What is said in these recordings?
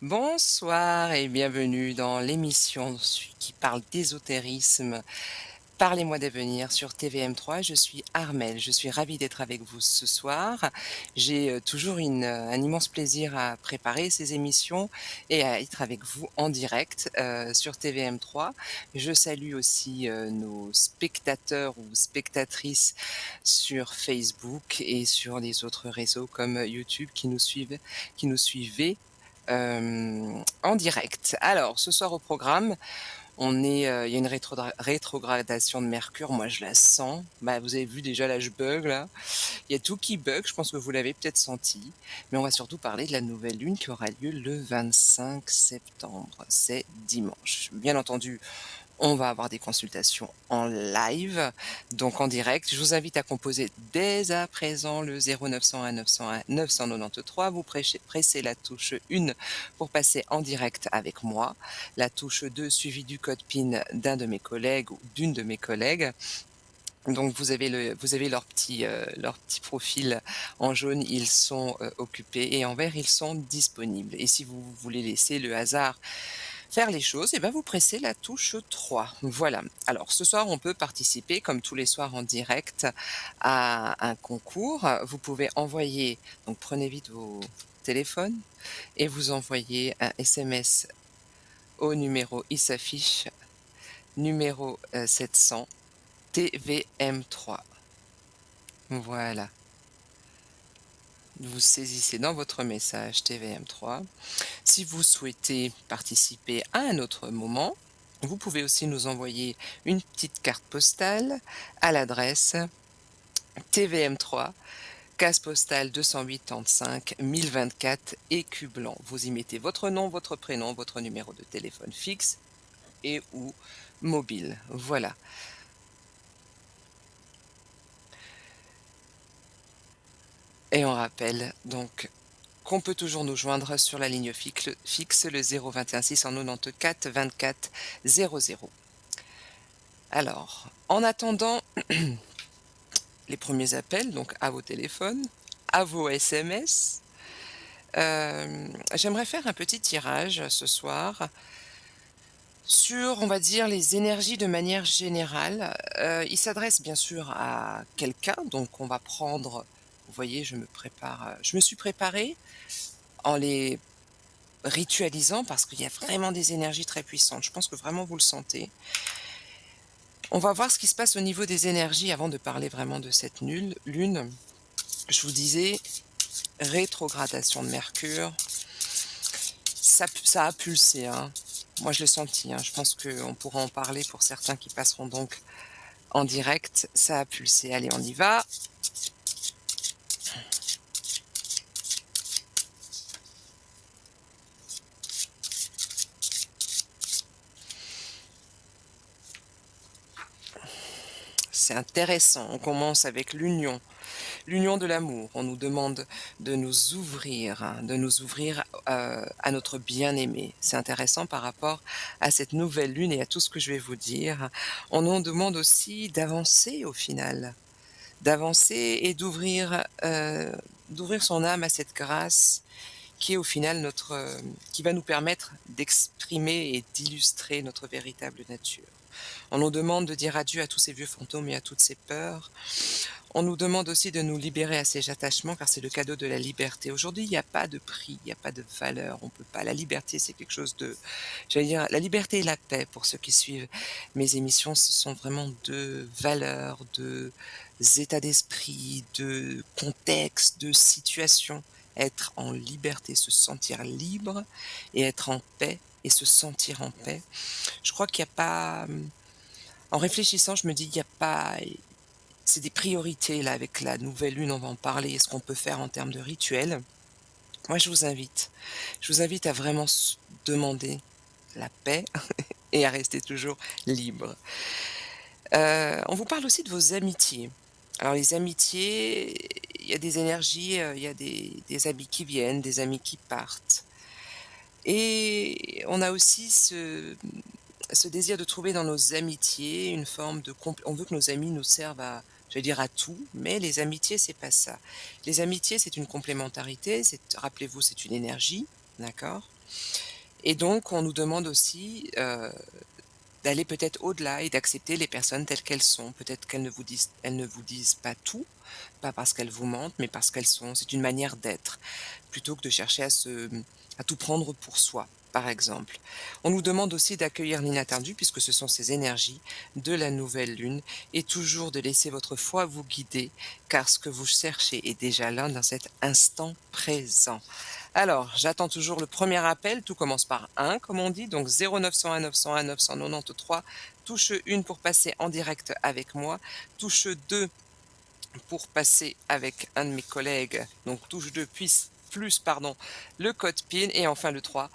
Bonsoir et bienvenue dans l'émission qui parle d'ésotérisme. Parlez-moi d'avenir sur TVM3. Je suis Armelle. Je suis ravie d'être avec vous ce soir. J'ai toujours un immense plaisir à préparer ces émissions et à être avec vous en direct sur TVM3. Je salue aussi nos spectateurs ou spectatrices sur Facebook et sur les autres réseaux comme YouTube qui nous suivaient en direct. Alors, ce soir au programme, il y a une rétrogradation de Mercure, moi je la sens. Bah, vous avez vu déjà là je bug là. Il y a tout qui bug, je pense que vous l'avez peut-être senti. Mais on va surtout parler de la nouvelle lune qui aura lieu le 25 septembre. C'est dimanche. Bien entendu, on va avoir des consultations en live, donc en direct. Je vous invite à composer dès à présent le 0901 901 993. Vous pressez la touche 1 pour passer en direct avec moi, la touche 2 suivie du code PIN d'un de mes collègues ou d'une de mes collègues. Donc vous avez leur petit profil en jaune, ils sont occupés et en vert, ils sont disponibles. Et si vous voulez laisser le hasard faire les choses, et ben vous pressez la touche 3. Voilà. Alors ce soir, on peut participer, comme tous les soirs en direct, à un concours. Vous pouvez envoyer, donc prenez vite vos téléphones et vous envoyez un SMS au numéro, il s'affiche, numéro 700 TVM3. Voilà. Vous saisissez dans votre message TVM3. Si vous souhaitez participer à un autre moment, vous pouvez aussi nous envoyer une petite carte postale à l'adresse TVM3, case postale 285 1024 Écu Blanc. Vous y mettez votre nom, votre prénom, votre numéro de téléphone fixe et ou mobile. Voilà. Et on rappelle donc qu'on peut toujours nous joindre sur la ligne fixe le 021 694 24 00. Alors, en attendant les premiers appels, donc à vos téléphones, à vos SMS, j'aimerais faire un petit tirage ce soir sur, on va dire, les énergies de manière générale. Il s'adresse bien sûr à quelqu'un, donc on va prendre, vous voyez, je me suis préparée en les ritualisant parce qu'il y a vraiment des énergies très puissantes. Je pense que vraiment vous le sentez. On va voir ce qui se passe au niveau des énergies avant de parler vraiment de cette lune. Je vous disais, rétrogradation de Mercure, ça a pulsé, hein. Moi, je l'ai senti, hein. Je pense qu'on pourra en parler pour certains qui passeront donc en direct. Ça a pulsé. Allez, on y va. C'est intéressant. On commence avec l'union. L'union de l'amour. On nous demande de nous ouvrir, hein, de nous ouvrir à notre bien-aimé. C'est intéressant par rapport à cette nouvelle lune et à tout ce que je vais vous dire. On nous demande aussi d'avancer au final, d'avancer et d'ouvrir son âme à cette grâce qui est au final qui va nous permettre d'exprimer et d'illustrer notre véritable nature. On nous demande de dire adieu à tous ces vieux fantômes et à toutes ces peurs. On nous demande aussi de nous libérer à ces attachements car c'est le cadeau de la liberté. Aujourd'hui, il n'y a pas de prix, il n'y a pas de valeur, on peut pas. La liberté, c'est quelque chose de, j'allais dire, la liberté et la paix pour ceux qui suivent mes émissions, ce sont vraiment deux valeurs, deux états d'esprit, de contexte, de situation. Être en liberté, se sentir libre et être en paix et se sentir en paix. Je crois qu'il n'y a pas, en réfléchissant, je me dis, il n'y a pas, c'est des priorités là avec la nouvelle lune, on va en parler et ce qu'on peut faire en termes de rituels. Moi, je vous invite à vraiment demander la paix et à rester toujours libre. On vous parle aussi de vos amitiés. Alors les amitiés, il y a des énergies, il y a des amis qui viennent, des amis qui partent. Et on a aussi ce désir de trouver dans nos amitiés une forme de on veut que nos amis nous servent à, j'allais dire à tout, mais les amitiés, c'est pas ça. Les amitiés, c'est une complémentarité, rappelez-vous, c'est une énergie, d'accord? Et donc on nous demande aussi, d'aller peut-être au-delà et d'accepter les personnes telles qu'elles sont. Peut-être elles ne vous disent pas tout, pas parce qu'elles vous mentent, mais parce qu'elles sont. C'est une manière d'être, plutôt que de chercher à tout prendre pour soi, par exemple. On nous demande aussi d'accueillir l'inattendu, puisque ce sont ces énergies de la nouvelle lune, et toujours de laisser votre foi vous guider, car ce que vous cherchez est déjà là dans cet instant présent. Alors, j'attends toujours le premier appel, tout commence par 1 comme on dit, donc 0901 901 993, touche 1 pour passer en direct avec moi, touche 2 pour passer avec un de mes collègues, donc touche 2 plus pardon, le code PIN et enfin le 3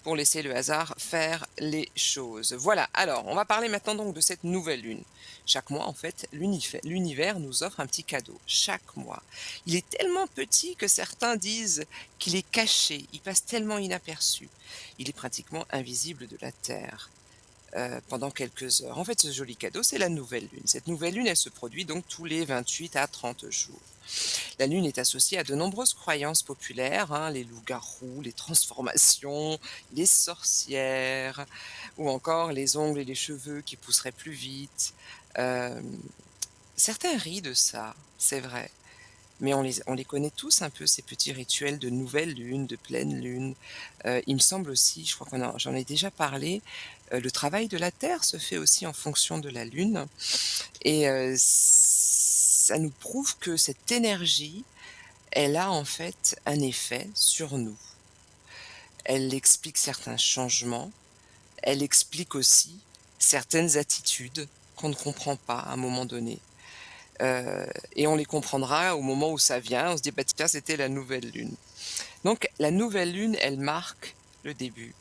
pour laisser le hasard faire les choses. Voilà, alors on va parler maintenant donc de cette nouvelle lune. Chaque mois, en fait, l'univers nous offre un petit cadeau, chaque mois. Il est tellement petit que certains disent qu'il est caché, il passe tellement inaperçu. Il est pratiquement invisible de la Terre pendant quelques heures. En fait, ce joli cadeau, c'est la nouvelle lune. Cette nouvelle lune, elle se produit donc tous les 28 à 30 jours. La lune est associée à de nombreuses croyances populaires, hein, les loups-garous, les transformations, les sorcières, ou encore les ongles et les cheveux qui pousseraient plus vite. Hem, Certains rient de ça, c'est vrai, mais on les connaît tous un peu ces petits rituels de nouvelle lune, de pleine lune. Il me semble aussi, je crois j'en ai déjà parlé, le travail de la terre se fait aussi en fonction de la lune et ça nous prouve que cette énergie, elle a en fait un effet sur nous. Elle explique certains changements, elle explique aussi certaines attitudes qu'on ne comprend pas à un moment donné. Et on les comprendra au moment où ça vient, on se dit: «Bah, tiens, c'était la nouvelle lune». Donc la nouvelle lune, elle marque le début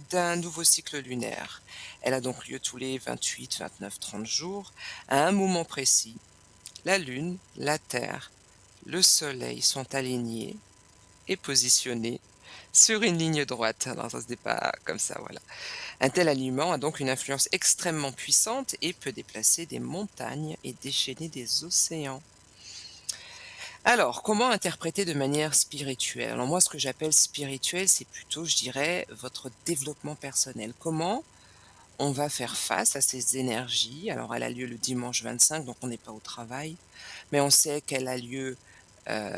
d'un nouveau cycle lunaire. Elle a donc lieu tous les 28, 29, 30 jours. À un moment précis, la lune, la terre, le soleil sont alignés et positionnés sur une ligne droite. Alors ça se dit pas comme ça, voilà. Un tel alignement a donc une influence extrêmement puissante et peut déplacer des montagnes et déchaîner des océans. Alors, comment interpréter de manière spirituelle? Alors moi, ce que j'appelle spirituel, c'est plutôt, je dirais, votre développement personnel. Comment on va faire face à ces énergies? Alors, elle a lieu le dimanche 25, donc on n'est pas au travail, mais on sait qu'elle a lieu,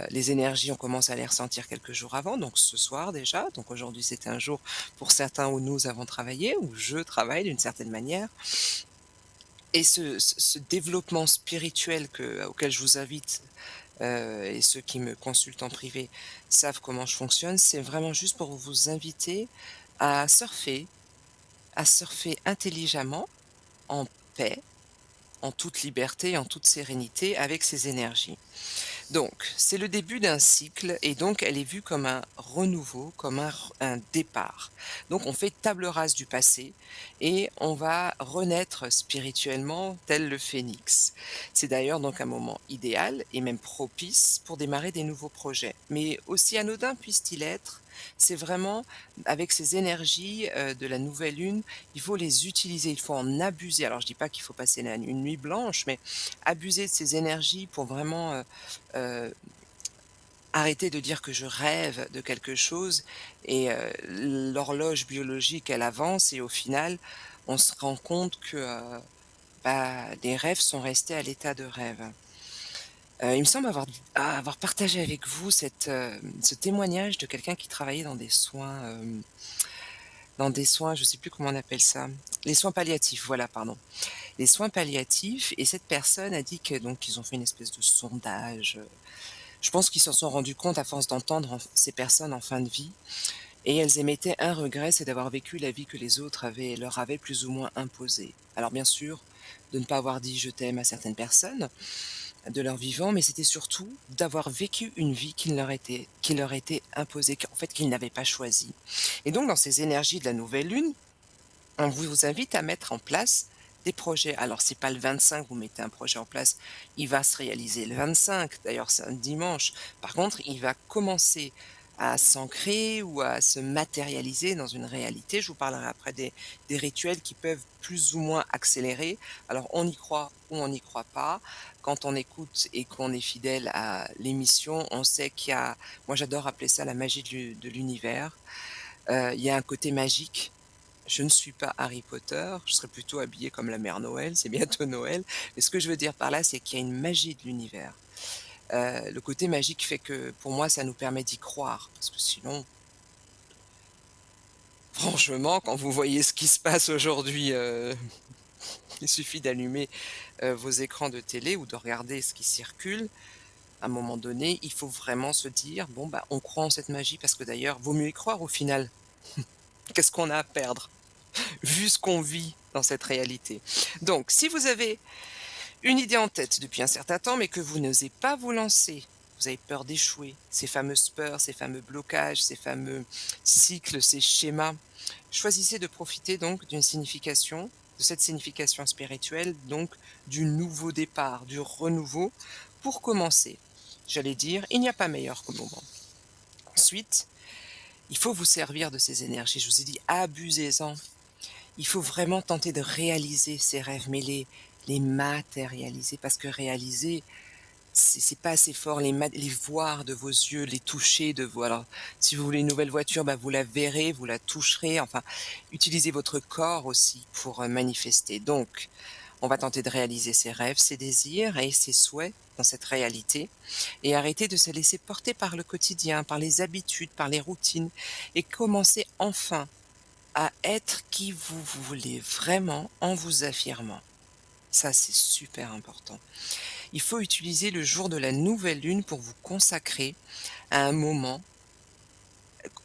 les énergies, on commence à les ressentir quelques jours avant, donc ce soir déjà. Donc aujourd'hui, c'est un jour pour certains où nous avons travaillé, où je travaille d'une certaine manière. Et ce développement spirituel auquel je vous invite, et ceux qui me consultent en privé savent comment je fonctionne, c'est vraiment juste pour vous inviter à surfer, à surfer intelligemment, en paix, en toute liberté, en toute sérénité avec ces énergies. Donc, c'est le début d'un cycle et donc elle est vue comme un renouveau, comme un départ. Donc on fait table rase du passé et on va renaître spirituellement tel le phénix. C'est d'ailleurs donc un moment idéal et même propice pour démarrer des nouveaux projets. Mais aussi anodin puisse-t-il être, c'est vraiment avec ces énergies de la nouvelle lune, il faut les utiliser, il faut en abuser. Alors je dis pas qu'il faut passer une nuit blanche, mais abuser de ces énergies pour vraiment Heu, arrêter de dire que je rêve de quelque chose et l'horloge biologique, elle avance et au final, on se rend compte que, bah, les rêves sont restés à l'état de rêve. Il me semble avoir partagé avec vous ce témoignage de quelqu'un qui travaillait dans des soins, je ne sais plus comment on appelle ça, les soins palliatifs, voilà, pardon. Les soins palliatifs et cette personne a dit que donc ils ont fait une espèce de sondage. Je pense qu'ils s'en sont rendus compte à force d'entendre ces personnes en fin de vie et elles émettaient un regret, c'est d'avoir vécu la vie que les autres leur avaient plus ou moins imposée. Alors bien sûr, de ne pas avoir dit «je t'aime» à certaines personnes de leur vivant, mais c'était surtout d'avoir vécu une vie qui leur était imposée, qu'en fait qu'ils n'avaient pas choisie. Et donc dans ces énergies de la nouvelle lune, on vous invite à mettre en place des projets. Alors c'est pas le 25 vous mettez un projet en place, il va se réaliser le 25, d'ailleurs c'est un dimanche. Par contre, il va commencer à s'ancrer ou à se matérialiser dans une réalité. Je vous parlerai après des rituels qui peuvent plus ou moins accélérer. Alors on y croit ou on n'y croit pas. Quand on écoute et qu'on est fidèle à l'émission, on sait qu'il y a, moi j'adore appeler ça la magie de l'univers. Il y a un côté magique. Je ne suis pas Harry Potter, je serais plutôt habillée comme la mère Noël, c'est bientôt Noël. Mais ce que je veux dire par là, c'est qu'il y a une magie de l'univers. Le côté magique fait que, pour moi, ça nous permet d'y croire, parce que sinon, franchement, quand vous voyez ce qui se passe aujourd'hui, il suffit d'allumer, vos écrans de télé ou de regarder ce qui circule. À un moment donné, il faut vraiment se dire: «Bon, bah, on croit en cette magie», parce que d'ailleurs, vaut mieux y croire au final. Qu'est-ce qu'on a à perdre? Vu ce qu'on vit dans cette réalité. Donc si vous avez une idée en tête depuis un certain temps, mais que vous n'osez pas vous lancer, vous avez peur d'échouer, ces fameuses peurs, ces fameux blocages, ces fameux cycles, ces schémas, choisissez de profiter donc de cette signification spirituelle, donc du nouveau départ, du renouveau, pour commencer. J'allais dire, il n'y a pas meilleur que moment. Ensuite, il faut vous servir de ces énergies. Je vous ai dit, abusez-en. Il faut vraiment tenter de réaliser ses rêves, mais les matérialiser, parce que réaliser, c'est pas assez fort. Les voir de vos yeux, les toucher de vos alors, si vous voulez une nouvelle voiture, bah, vous la verrez, vous la toucherez, enfin, utilisez votre corps aussi pour, manifester. Donc, on va tenter de réaliser ses rêves, ses désirs et ses souhaits dans cette réalité, et arrêter de se laisser porter par le quotidien, par les habitudes, par les routines, et commencer enfin à être qui vous voulez vraiment en vous affirmant. Ça, c'est super important. Il faut utiliser le jour de la nouvelle lune pour vous à un moment,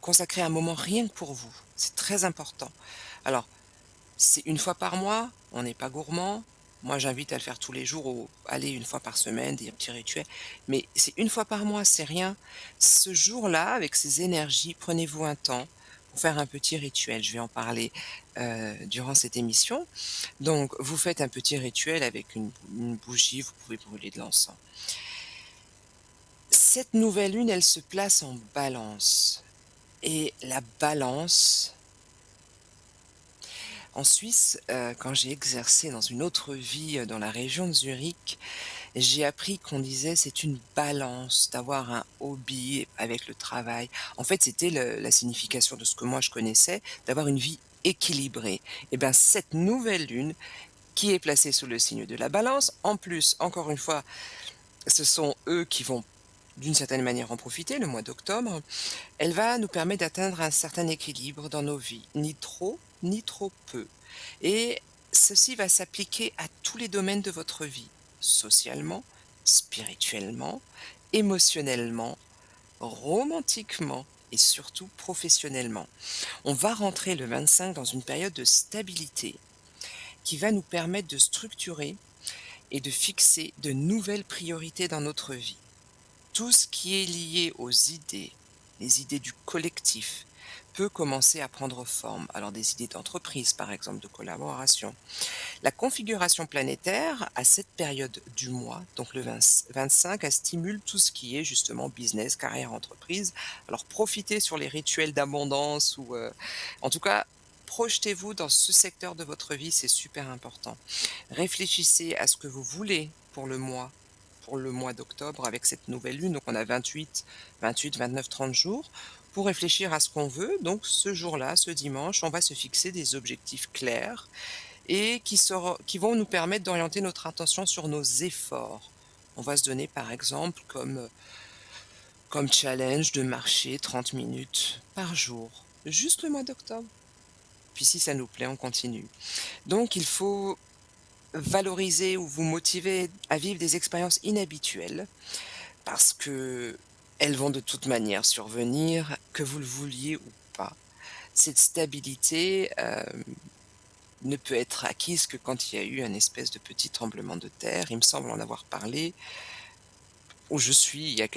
consacrer un moment rien que pour vous. C'est très important. Alors, c'est une fois par mois, on n'est pas gourmand. Moi, j'invite à le faire tous les jours ou aller une fois par semaine, des petits rituels. Mais c'est une fois par mois, c'est rien. Ce jour-là, avec ces énergies, prenez-vous un temps pour faire un petit rituel. Je vais en parler durant cette émission. Donc, vous faites un petit rituel avec une bougie, vous pouvez brûler de l'encens. Cette nouvelle lune, elle se place en balance. Et la balance, en Suisse, quand j'ai exercé dans une autre vie, dans la région de Zurich, j'ai appris qu'on disait: «C'est une balance d'avoir un hobby avec le travail». En fait, c'était le la signification de ce que moi je connaissais, d'avoir une vie équilibrée. Et ben, cette nouvelle lune qui est placée sous le signe de la Balance, en plus, encore une fois, ce sont eux qui vont d'une certaine manière en profiter, le mois d'octobre. Elle va nous permettre d'atteindre un certain équilibre dans nos vies, ni trop, ni trop peu. Et ceci va s'appliquer à tous les domaines de votre vie, socialement, spirituellement, émotionnellement, romantiquement et surtout professionnellement. On va rentrer le 25 dans une période de stabilité qui va nous permettre de structurer et de fixer de nouvelles priorités dans notre vie. Tout ce qui est lié aux idées, les idées du collectif, peut commencer à prendre forme. Alors des idées d'entreprise, par exemple, de collaboration. La configuration planétaire, à cette période du mois, donc le 25, elle stimule tout ce qui est justement business, carrière, entreprise. Alors profitez sur les rituels d'abondance ou en tout cas, projetez-vous dans ce secteur de votre vie, c'est super important. Réfléchissez à ce que vous voulez pour le mois d'octobre avec cette nouvelle lune. Donc on a 28, 29, 30 jours pour réfléchir à ce qu'on veut. Donc ce jour-là, ce dimanche, on va se fixer des objectifs clairs et qui vont nous permettre d'orienter notre attention sur nos efforts. On va se donner par exemple comme challenge de marcher 30 minutes par jour, juste le mois d'octobre. Puis si ça nous plaît, on continue. Donc il faut valoriser ou vous motiver à vivre des expériences inhabituelles parce que elles vont de toute manière survenir, que vous le vouliez ou pas. Cette stabilité, ne peut être acquise que quand il y a eu un espèce de petit tremblement de terre. Il me semble en avoir parlé, où je suis il y a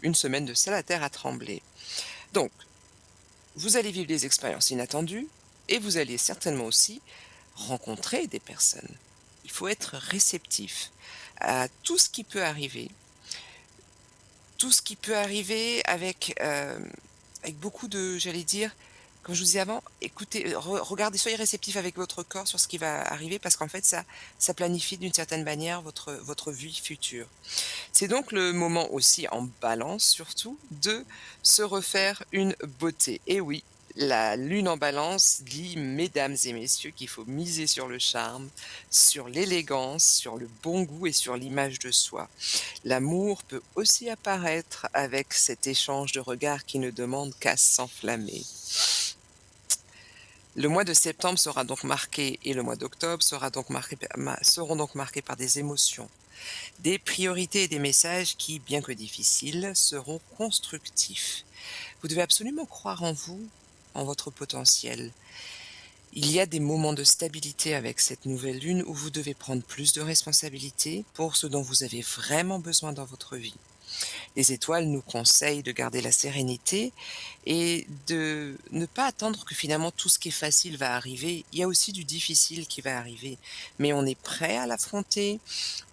une semaine de ça, la terre a tremblé. Donc, vous allez vivre des expériences inattendues et vous allez certainement aussi rencontrer des personnes. Il faut être réceptif à tout ce qui peut arriver, tout ce qui peut arriver avec beaucoup de, j'allais dire, Comme je vous disais avant, écoutez, regardez, soyez réceptifs avec votre corps sur ce qui va arriver parce qu'en fait ça planifie d'une certaine manière votre vie future. C'est donc le moment aussi, en Balance surtout, de se refaire une beauté. Et oui, la lune en Balance dit, mesdames et messieurs, qu'il faut miser sur le charme, sur l'élégance, sur le bon goût et sur l'image de soi. L'amour peut aussi apparaître avec cet échange de regards qui ne demande qu'à s'enflammer. Le mois de septembre sera donc marqué et le mois d'octobre seront donc marqués par des émotions, des priorités et des messages qui, bien que difficiles, seront constructifs. Vous devez absolument croire en vous, en votre potentiel. Il y a des moments de stabilité avec cette nouvelle lune où vous devez prendre plus de responsabilités pour ce dont vous avez vraiment besoin dans votre vie. Les étoiles nous conseillent de garder la sérénité et de ne pas attendre que finalement tout ce qui est facile va arriver. Il y a aussi du difficile qui va arriver, mais on est prêt à l'affronter,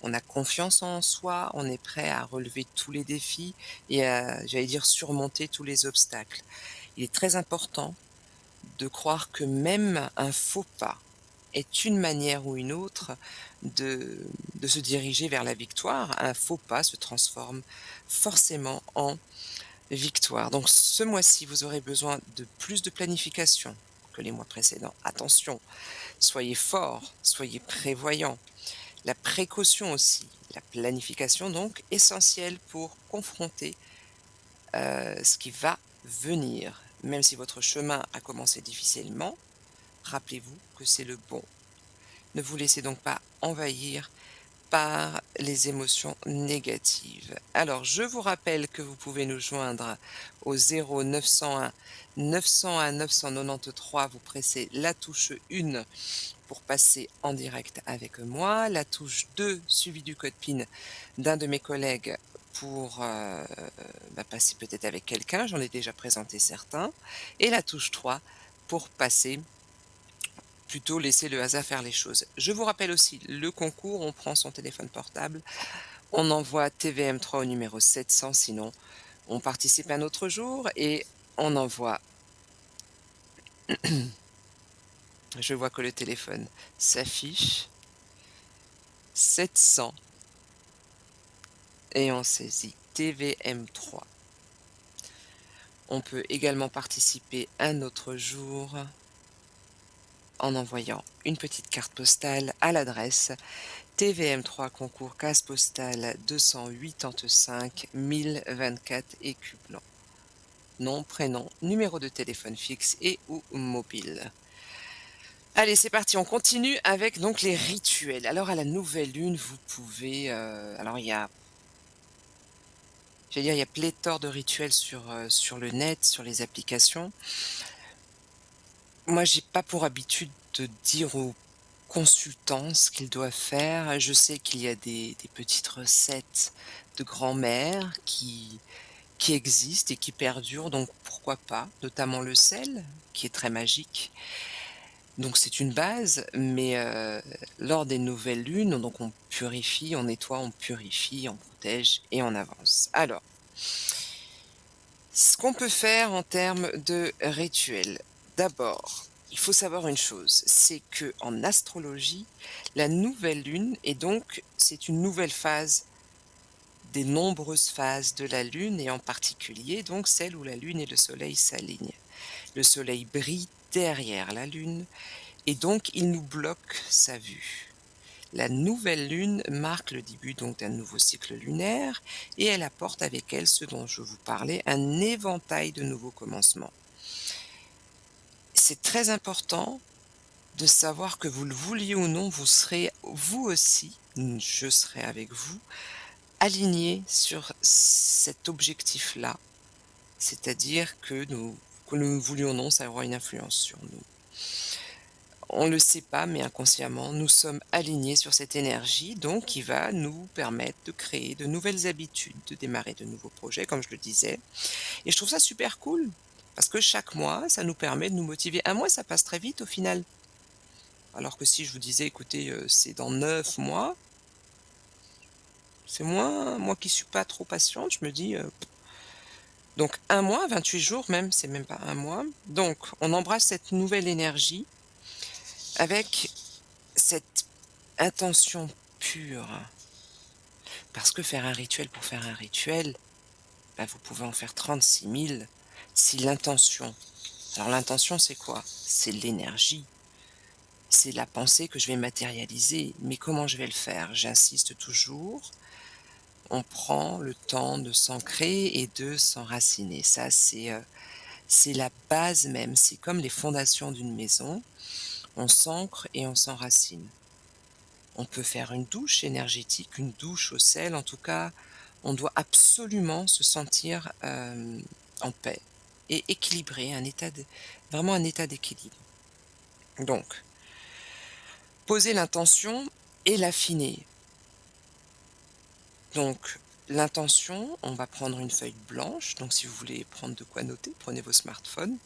on a confiance en soi, on est prêt à relever tous les défis et à, j'allais dire, surmonter tous les obstacles. Il est très important de croire que même un faux pas est une manière ou une autre de, de se diriger vers la victoire. Un faux pas se transforme forcément en victoire. Donc ce mois-ci, vous aurez besoin de plus de planification que les mois précédents. Attention, soyez fort, soyez prévoyant. La précaution aussi, la planification donc, essentielle pour confronter ce qui va venir. Même si votre chemin a commencé difficilement, rappelez-vous que c'est le bon. Ne vous laissez donc pas envahir par les émotions négatives. Alors, je vous rappelle que vous pouvez nous joindre au 0901 901 993. Vous pressez la touche 1 pour passer en direct avec moi, la touche 2 suivie du code PIN d'un de mes collègues pour passer peut-être avec quelqu'un, j'en ai déjà présenté certains, et la touche 3 pour passer, plutôt laisser le hasard faire les choses. Je vous rappelle aussi le concours, on prend son téléphone portable, on envoie TVM3 au numéro 700, sinon on participe un autre jour et on envoie, je vois que le téléphone s'affiche, 700 et on saisit TVM3. On peut également participer un autre jour en envoyant une petite carte postale à l'adresse TVM3 concours case postale 285 1024 Écublens. Nom, prénom, numéro de téléphone fixe et ou mobile. Allez, c'est parti, on continue avec donc les rituels. Alors à la nouvelle lune, vous pouvez, alors il y a pléthore de rituels sur le net, sur les applications. Moi, j'ai pas pour habitude de dire aux consultants ce qu'ils doivent faire. Je sais qu'il y a des petites recettes de grand-mère qui existent et qui perdurent, donc pourquoi pas? Notamment le sel, qui est très magique. Donc c'est une base, mais lors des nouvelles lunes, donc on purifie, on nettoie, on purifie, on protège et on avance. Alors, ce qu'on peut faire en termes de rituel. D'abord, il faut savoir une chose, c'est que en astrologie, la nouvelle lune et donc c'est une nouvelle phase des nombreuses phases de la lune et en particulier donc celle où la lune et le soleil s'alignent. Le soleil brille derrière la lune et donc il nous bloque sa vue. La nouvelle lune marque le début donc d'un nouveau cycle lunaire et elle apporte avec elle ce dont je vous parlais, un éventail de nouveaux commencements. C'est très important de savoir que vous le vouliez ou non, vous serez vous aussi, je serai avec vous, alignés sur cet objectif-là. C'est-à-dire que nous le voulions ou non, ça aura une influence sur nous. On ne le sait pas, mais inconsciemment, nous sommes alignés sur cette énergie, donc qui va nous permettre de créer de nouvelles habitudes, de démarrer de nouveaux projets, comme je le disais. Et je trouve ça super cool, parce que chaque mois, ça nous permet de nous motiver. Un mois, ça passe très vite au final. Alors que si je vous disais, écoutez, c'est dans 9 mois, c'est moins moi qui suis pas trop patiente, je me dis, Donc un mois, 28 jours même, c'est même pas un mois. Donc on embrasse cette nouvelle énergie avec cette intention pure. Parce que faire un rituel pour faire un rituel, bah, vous pouvez en faire 36 000 si l'intention, alors l'intention c'est quoi? C'est l'énergie, c'est la pensée que je vais matérialiser. Mais comment je vais le faire? J'insiste toujours, on prend le temps de s'ancrer et de s'enraciner. Ça c'est la base même, c'est comme les fondations d'une maison. On s'ancre et on s'enracine. On peut faire une douche énergétique, une douche au sel, en tout cas, on doit absolument se sentir, en paix et équilibré, un état de vraiment un état d'équilibre. Donc, poser l'intention et l'affiner. Donc, l'intention, on va prendre une feuille blanche, donc si vous voulez prendre de quoi noter, prenez vos smartphones.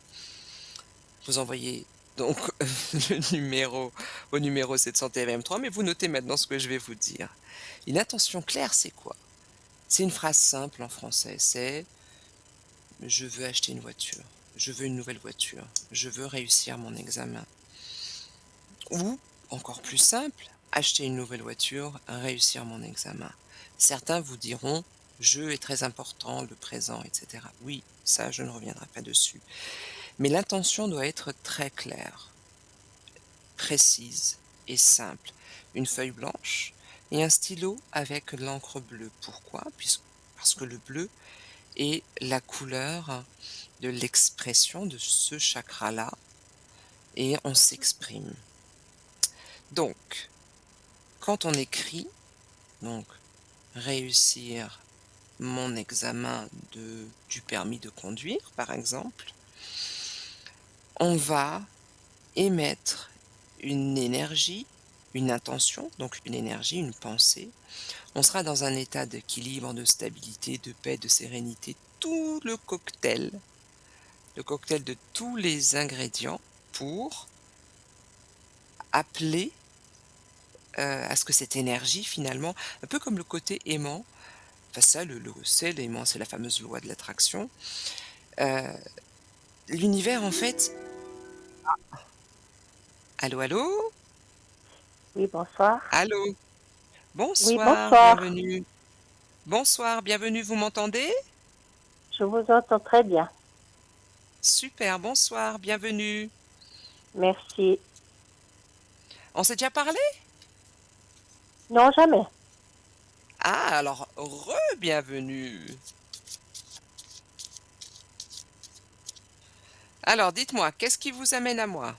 Vous envoyez donc le numéro au numéro 700 TVM3, mais vous notez maintenant ce que je vais vous dire. Une intention claire, c'est quoi? C'est une phrase simple en français, c'est: «Je veux acheter une voiture, je veux une nouvelle voiture, je veux réussir mon examen». Ou, encore plus simple, acheter une nouvelle voiture, réussir mon examen. Certains vous diront: «Je» est très important, le présent et cetera. Oui, ça je ne reviendrai pas dessus. Mais l'intention doit être très claire, précise et simple. Une feuille blanche et un stylo avec l'encre bleue. Pourquoi? Parce que le bleu est la couleur de l'expression de ce chakra-là et on s'exprime. Donc, quand on écrit, donc réussir mon examen du permis de conduire, par exemple, on va émettre une énergie, une intention, donc une énergie, une pensée. On sera dans un état d'équilibre, de stabilité, de paix, de sérénité, tout le cocktail de tous les ingrédients pour appeler, à ce que cette énergie finalement, un peu comme le côté aimant, enfin ça c'est l'aimant, c'est la fameuse loi de l'attraction. Heu, L'univers en fait, allô, allô? Oui, bonsoir. Allô? Oui, Bonsoir, bonsoir. bienvenue. Bonsoir, bienvenue, vous m'entendez? Je vous entends très bien. Super, bonsoir, bienvenue. Merci. On s'est déjà parlé? Non, jamais. Ah alors re-bienvenue. Alors dites-moi, qu'est-ce qui vous amène à moi?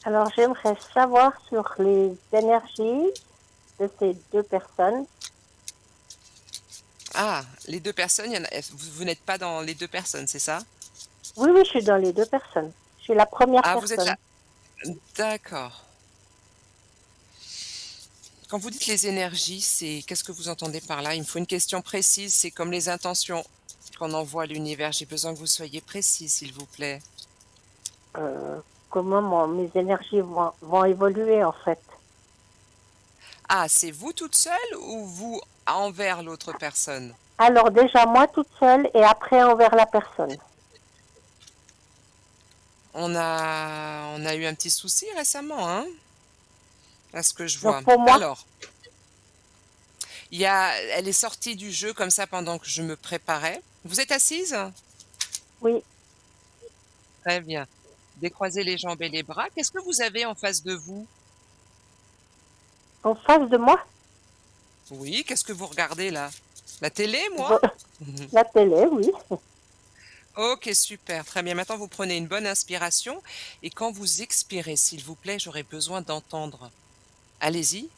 Alors, j'aimerais savoir sur les énergies de ces deux personnes. Ah, les 2 personnes, il y en a vous n'êtes pas dans les 2 personnes, c'est ça? Oui, oui, je suis dans les deux personnes. Je suis la première Ah, vous êtes là. personne. D'accord. Quand vous dites les énergies, c'est qu'est-ce que vous entendez par là? Il me faut une question précise, c'est comme les intentions qu'on envoie à l'univers. J'ai besoin que vous soyez précis, s'il vous plaît. Comment mes énergies vont évoluer, en fait. Ah, c'est vous toute seule ou vous envers l'autre personne? Alors, déjà, moi toute seule et après envers la personne. On a eu un petit souci récemment, hein? À ce que je Donc, vois. pour moi, Alors, elle est sortie du jeu comme ça pendant que je me préparais. Vous êtes assise? oui, Très bien. Décroisez les jambes et les bras. Qu'est-ce que vous avez en face de vous? en face de moi, Oui, qu'est-ce que vous regardez là? La télé, moi? vo- la télé, oui. OK, super, très bien. Maintenant, vous prenez une bonne inspiration et quand vous expirez, s'il vous plaît, j'aurais besoin d'entendre. Allez-y.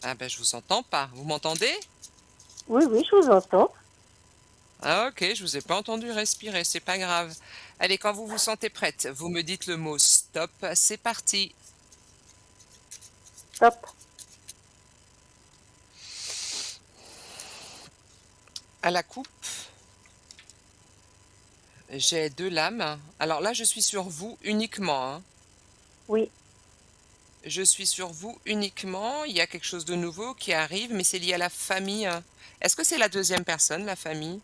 Ah ben, je vous entends pas. Vous m'entendez? Oui, oui, je vous entends. Ah OK, je vous ai pas entendu respirer, c'est pas grave. Allez, quand vous vous sentez prête, vous me dites le mot stop, c'est parti. Top. À la coupe, J'ai 2 lames. Alors là, je suis sur vous uniquement, hein. Oui, Je suis sur vous uniquement. Il y a quelque chose de nouveau qui arrive, mais c'est lié à la famille, hein. Est-ce que c'est la deuxième personne, la famille?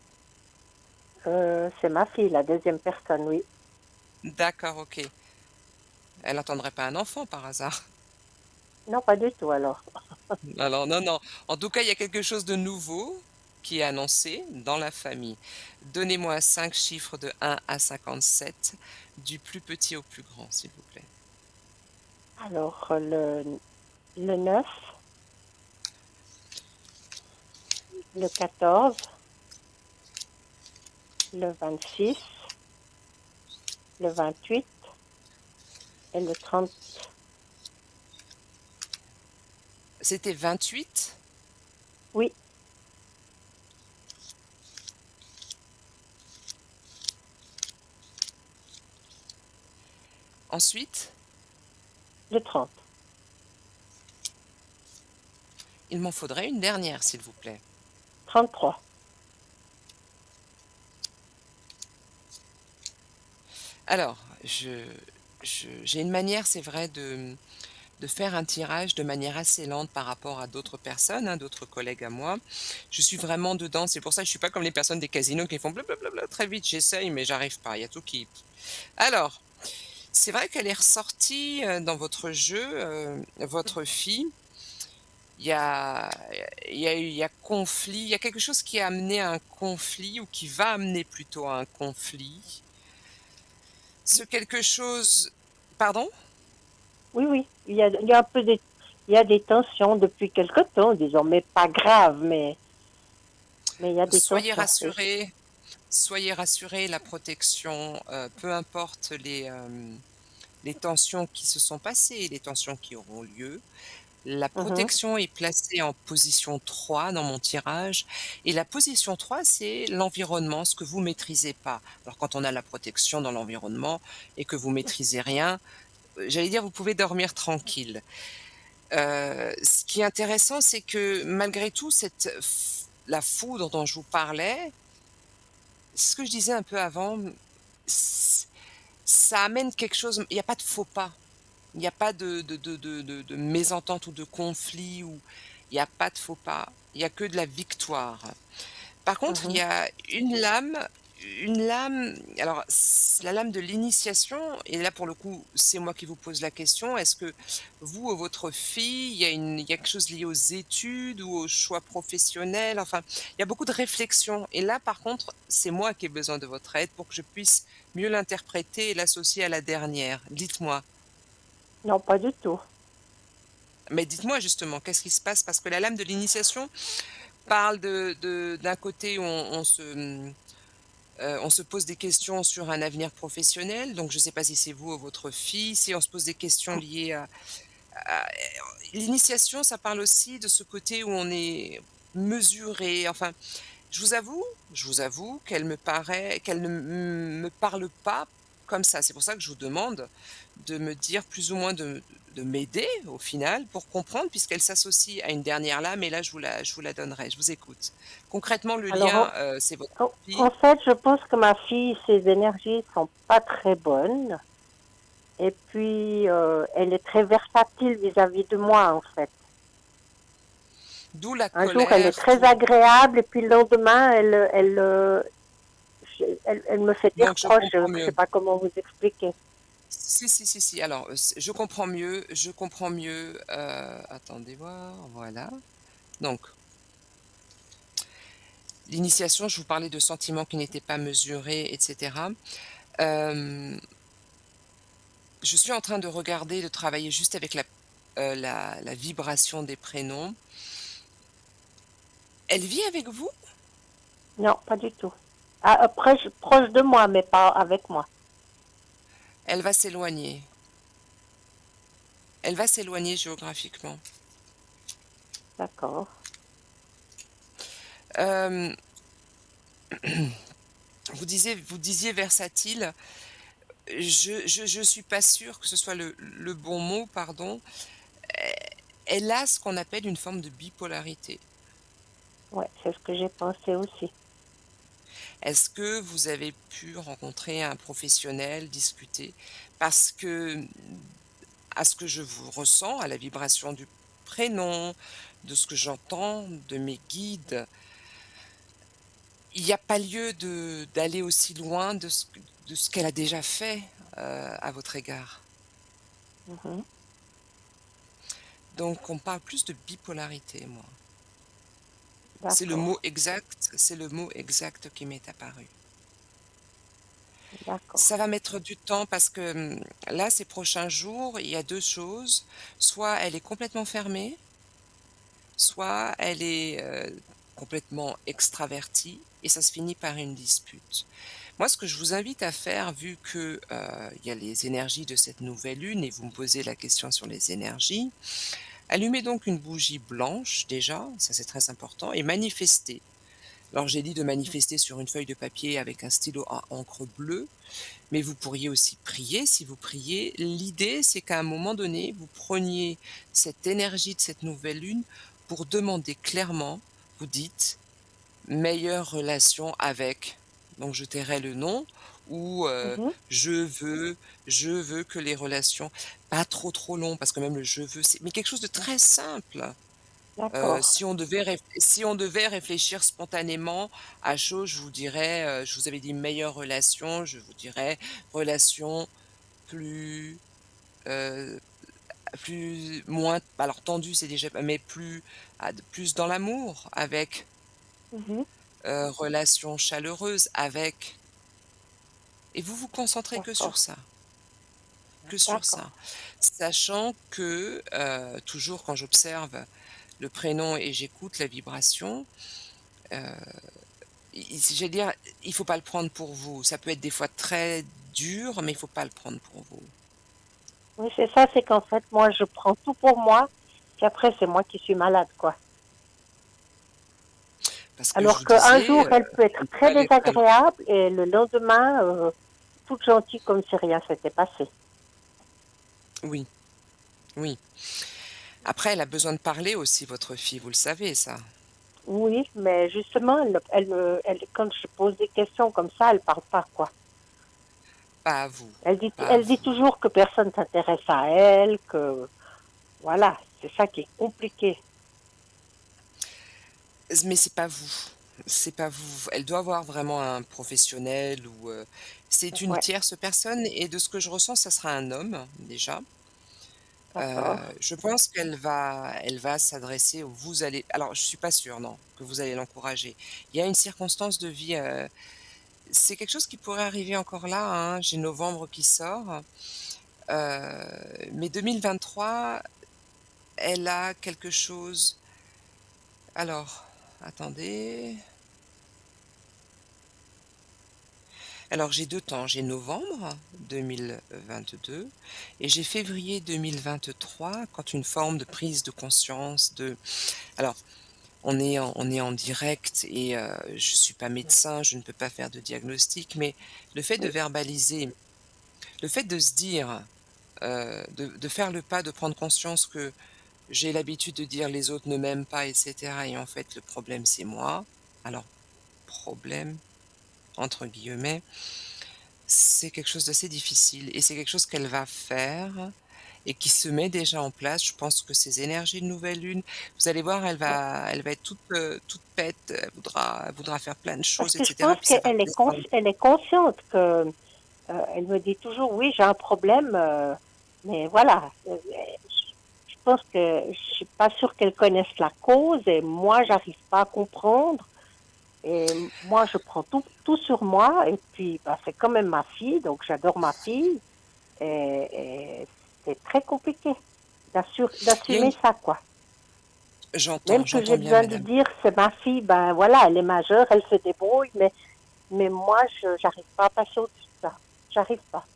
c'est ma fille, la deuxième personne, oui. D'accord, OK. Elle attendrait pas un enfant par hasard? Non, pas du tout alors. Alors non, non. En tout cas, il y a quelque chose de nouveau qui est annoncé dans la famille. Donnez-moi 5 chiffres de 1 à 57, du plus petit au plus grand, s'il vous plaît. Alors, le 9, le 14, le 26, le 28 et le 30. C'était 28. Oui, Ensuite, le 30. il m'en faudrait une dernière, s'il vous plaît. 33. Alors, j'ai une manière, c'est vrai, de faire un tirage de manière assez lente par rapport à d'autres personnes, hein, d'autres collègues à moi. Je suis vraiment dedans, c'est pour ça que je suis pas comme les personnes des casinos qui font blablabla très vite. J'essaye, mais j'arrive pas, il y a tout qui alors, c'est vrai qu'elle est ressortie, dans votre jeu, votre fille. Il y a il y a conflit, il y a quelque chose qui a amené à un conflit ou qui va amener plutôt à un conflit. Ce quelque chose pardon? Oui, oui, il y a un peu il y a des tensions depuis quelque temps, disons, mais pas grave, mais il y a des Soyez tensions, oui. rassurés, soyez rassurés, la protection, peu importe les tensions qui se sont passées et les tensions qui auront lieu, la Mhm, protection est placée en position 3 dans mon tirage et la position 3, c'est l'environnement, ce que vous maîtrisez pas. Alors quand on a la protection dans l'environnement et que vous maîtrisez rien, j'allais dire, vous pouvez dormir tranquille. Ce qui est intéressant, c'est que malgré tout cette f la foudre dont je vous parlais, ce que je disais un peu avant, ç ça amène quelque chose, il y a pas de faux pas. Il y a pas de mésentente ou de conflit ou il y a pas de faux pas. Il y a que de la victoire. Par contre, il y mhm. a une lame, alors la lame de l'initiation et là, pour le coup, c'est moi qui vous pose la question. Est-ce que vous ou votre fille, il y a quelque chose lié aux études ou au choix professionnel? Enfin, il y a beaucoup de réflexions et là, par contre, c'est moi qui ai besoin de votre aide pour que je puisse mieux l'interpréter et l'associer à la dernière. Dites-moi. Non, pas du tout. Mais dites-moi justement, qu'est-ce qui se passe? Parce que la lame de l'initiation parle de d'un côté où on se pose des questions sur un avenir professionnel, donc je ne sais pas si c'est vous ou votre fille, si on se pose des questions liées à l'initiation, ça parle aussi de ce côté où on est mesuré, enfin, je vous avoue qu'elle ne me parle pas comme ça. C'est pour ça que je vous demande de me dire plus ou moins de m'aider au final pour comprendre puisqu'elle s'associe à une dernière lame et là je vous la donnerai. Je vous écoute. Concrètement, le Alors, lien, c'est votre en fille. fait, je pense que ma fille, ses énergies sont pas très bonnes. Et puis, elle est très versatile vis-à-vis de moi, en fait. D'où la Un jour, elle est colère, très d'où agréable, et puis le lendemain, elle me fait des donc je reproches. Je comprends ne sais mieux. pas comment vous expliquer. Si, si, si, si. Alors, je comprends mieux, attendez voir, voilà. Donc, l'initiation, je vous parlais de sentiments qui n'étaient pas mesurés et cetera. Hem, je suis en train de regarder, de travailler juste avec la vibration des prénoms. Elle vit avec vous? Non, pas du tout. Ah, proche de moi, mais pas avec moi. Elle va s'éloigner. Elle va s'éloigner géographiquement. D'accord. Hem, vous disiez versatile. Je suis pas sûre que ce soit le bon mot, pardon. E Elle a ce qu'on appelle une forme de bipolarité. Ouais, c'est ce que j'ai pensé aussi. Est-ce que vous avez pu rencontrer un professionnel, discuter? Parce que, à ce que je vous ressens, à la vibration du prénom, de ce que j'entends, de mes guides, il y a pas lieu d'aller aussi loin de ce qu'elle a déjà fait, à votre égard. Mmh. Donc on parle plus de bipolarité, moi. D'accord, C'est le mot exact qui m'est apparu. d'accord. Ça va mettre du temps parce que, là, ces prochains jours, il y a 2 choses. Soit elle est complètement fermée, soit elle est, complètement extravertie et ça se finit par une dispute. Moi, ce que je vous invite à faire, vu que, il y a les énergies de cette nouvelle lune et vous me posez la question sur les énergies, allumez donc une bougie blanche déjà, ça c'est très important, et manifestez. Alors j'ai dit de manifester sur une feuille de papier avec un stylo à encre bleue, mais vous pourriez aussi prier si vous priez. L'idée, c'est qu'à un moment donné, vous preniez cette énergie de cette nouvelle lune pour demander clairement, vous dites: «Meilleure relation avec», donc je tairai le nom, ou Mmh. je veux que les relations, pas trop, trop long parce que même le «je veux», c'est mais quelque chose de très simple. D'accord. Si on devait réfléchir spontanément à chaud, je vous dirais, je vous avais dit meilleure relation, je vous dirais relation plus, heu, moins alors tendue, c'est déjà mais plus dans l'amour avec, Mmh. relation chaleureuse avec, et vous vous concentrez D'accord, que sur d'accord. ça. Sachant que, toujours quand j'observe le prénom et j'écoute la vibration, heu I j'allais dire, il faut pas le prendre pour vous. Ça peut être des fois très dur, mais il faut pas le prendre pour vous. Oui, c'est ça, c'est qu'en fait, moi, je prends tout pour moi, puis après, c'est moi qui suis malade, quoi. Parce que je Alors vous qu'un disais, jour, elle peut être une très seule est pas désagréable et le lendemain, toute gentille comme si rien s'était passé. oui, oui. Après, elle a besoin de parler aussi, votre fille, vous le savez ça? Oui, mais justement, quand je pose des questions comme ça, elle parle pas, quoi. Pas à vous, Elle dit, pas à elle dit vous. toujours que personne s'intéresse à elle, que voilà, c'est ça qui est compliqué. Mais c'est pas vous, c'est pas vous. Elle doit avoir vraiment un professionnel ou, c'est une Ouais, tierce personne et de ce que je ressens, ça sera un homme, déjà. d'accord. Je pense elle va s'adresser vous allez alors je suis pas sûre non, que vous allez l'encourager. Il y a une circonstance de vie, c'est quelque chose qui pourrait arriver encore là, hein, j'ai novembre qui sort, mais 2023, elle a quelque chose alors, attendez, alors j'ai 2 temps, j'ai novembre 2022 et j'ai février 2023 quand une forme de prise de conscience de alors on est en direct et je suis pas médecin, je ne peux pas faire de diagnostic, mais le fait de Oui, verbaliser, le fait de se dire, de faire le pas, de prendre conscience que j'ai l'habitude de dire: «Les autres ne m'aiment pas» et cetera et en fait le problème c'est moi. Alors «problème» entre guillemets, c'est quelque chose d'assez difficile et c'est quelque chose qu'elle va faire et qui se met déjà en place. Je pense que ces énergies de nouvelle lune, vous allez voir, ouais. elle va être toute pète, elle voudra faire plein de Parce choses et que je cetera, pense puis ça va redescendre. elle est consciente que elle me dit toujours oui, j'ai un problème, mais voilà. Je pense que je suis pas sûre qu'elle connaisse la cause et moi, j'arrive pas à comprendre. Et moi, je prends tout sur moi et puis bah, c'est quand même ma fille, donc j'adore ma fille et c'est très compliqué Il y a une d'assumer ça, quoi. Même que j'ai j'entends bien besoin de madame. dire c'est ma fille, ben voilà, elle est majeure, elle se débrouille, mais moi, je j'arrive pas à passer au-dessus de ça. J'arrive pas.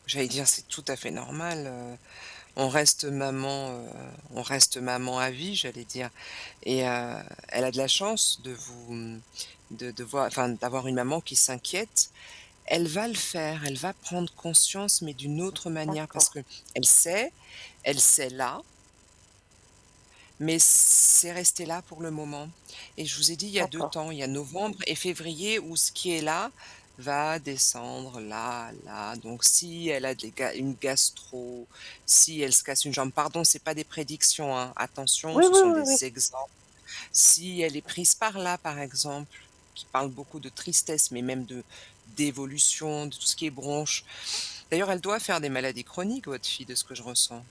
J'allais dire c'est tout à fait normal, on reste maman à vie, j'allais dire et elle a de la chance de vous, de voir enfin d'avoir une maman qui s'inquiète. Elle va le faire, elle va prendre conscience, mais d'une autre manière parce D'accord. que elle sait là, mais c'est resté là pour le moment et je vous ai dit, il y a 2 D'accord. temps, il y a novembre et février où ce qui est là va descendre là, là, donc si elle a une gastro, si elle se casse une jambe, pardon, c'est pas des prédictions, hein, attention, Oui, ce oui, sont oui, oui. des exemples. Si elle est prise par là, par exemple, qui parle beaucoup de tristesse, mais même de d'évolution, de tout ce qui est bronches. D'ailleurs, elle doit faire des maladies chroniques, votre fille, de ce que je ressens.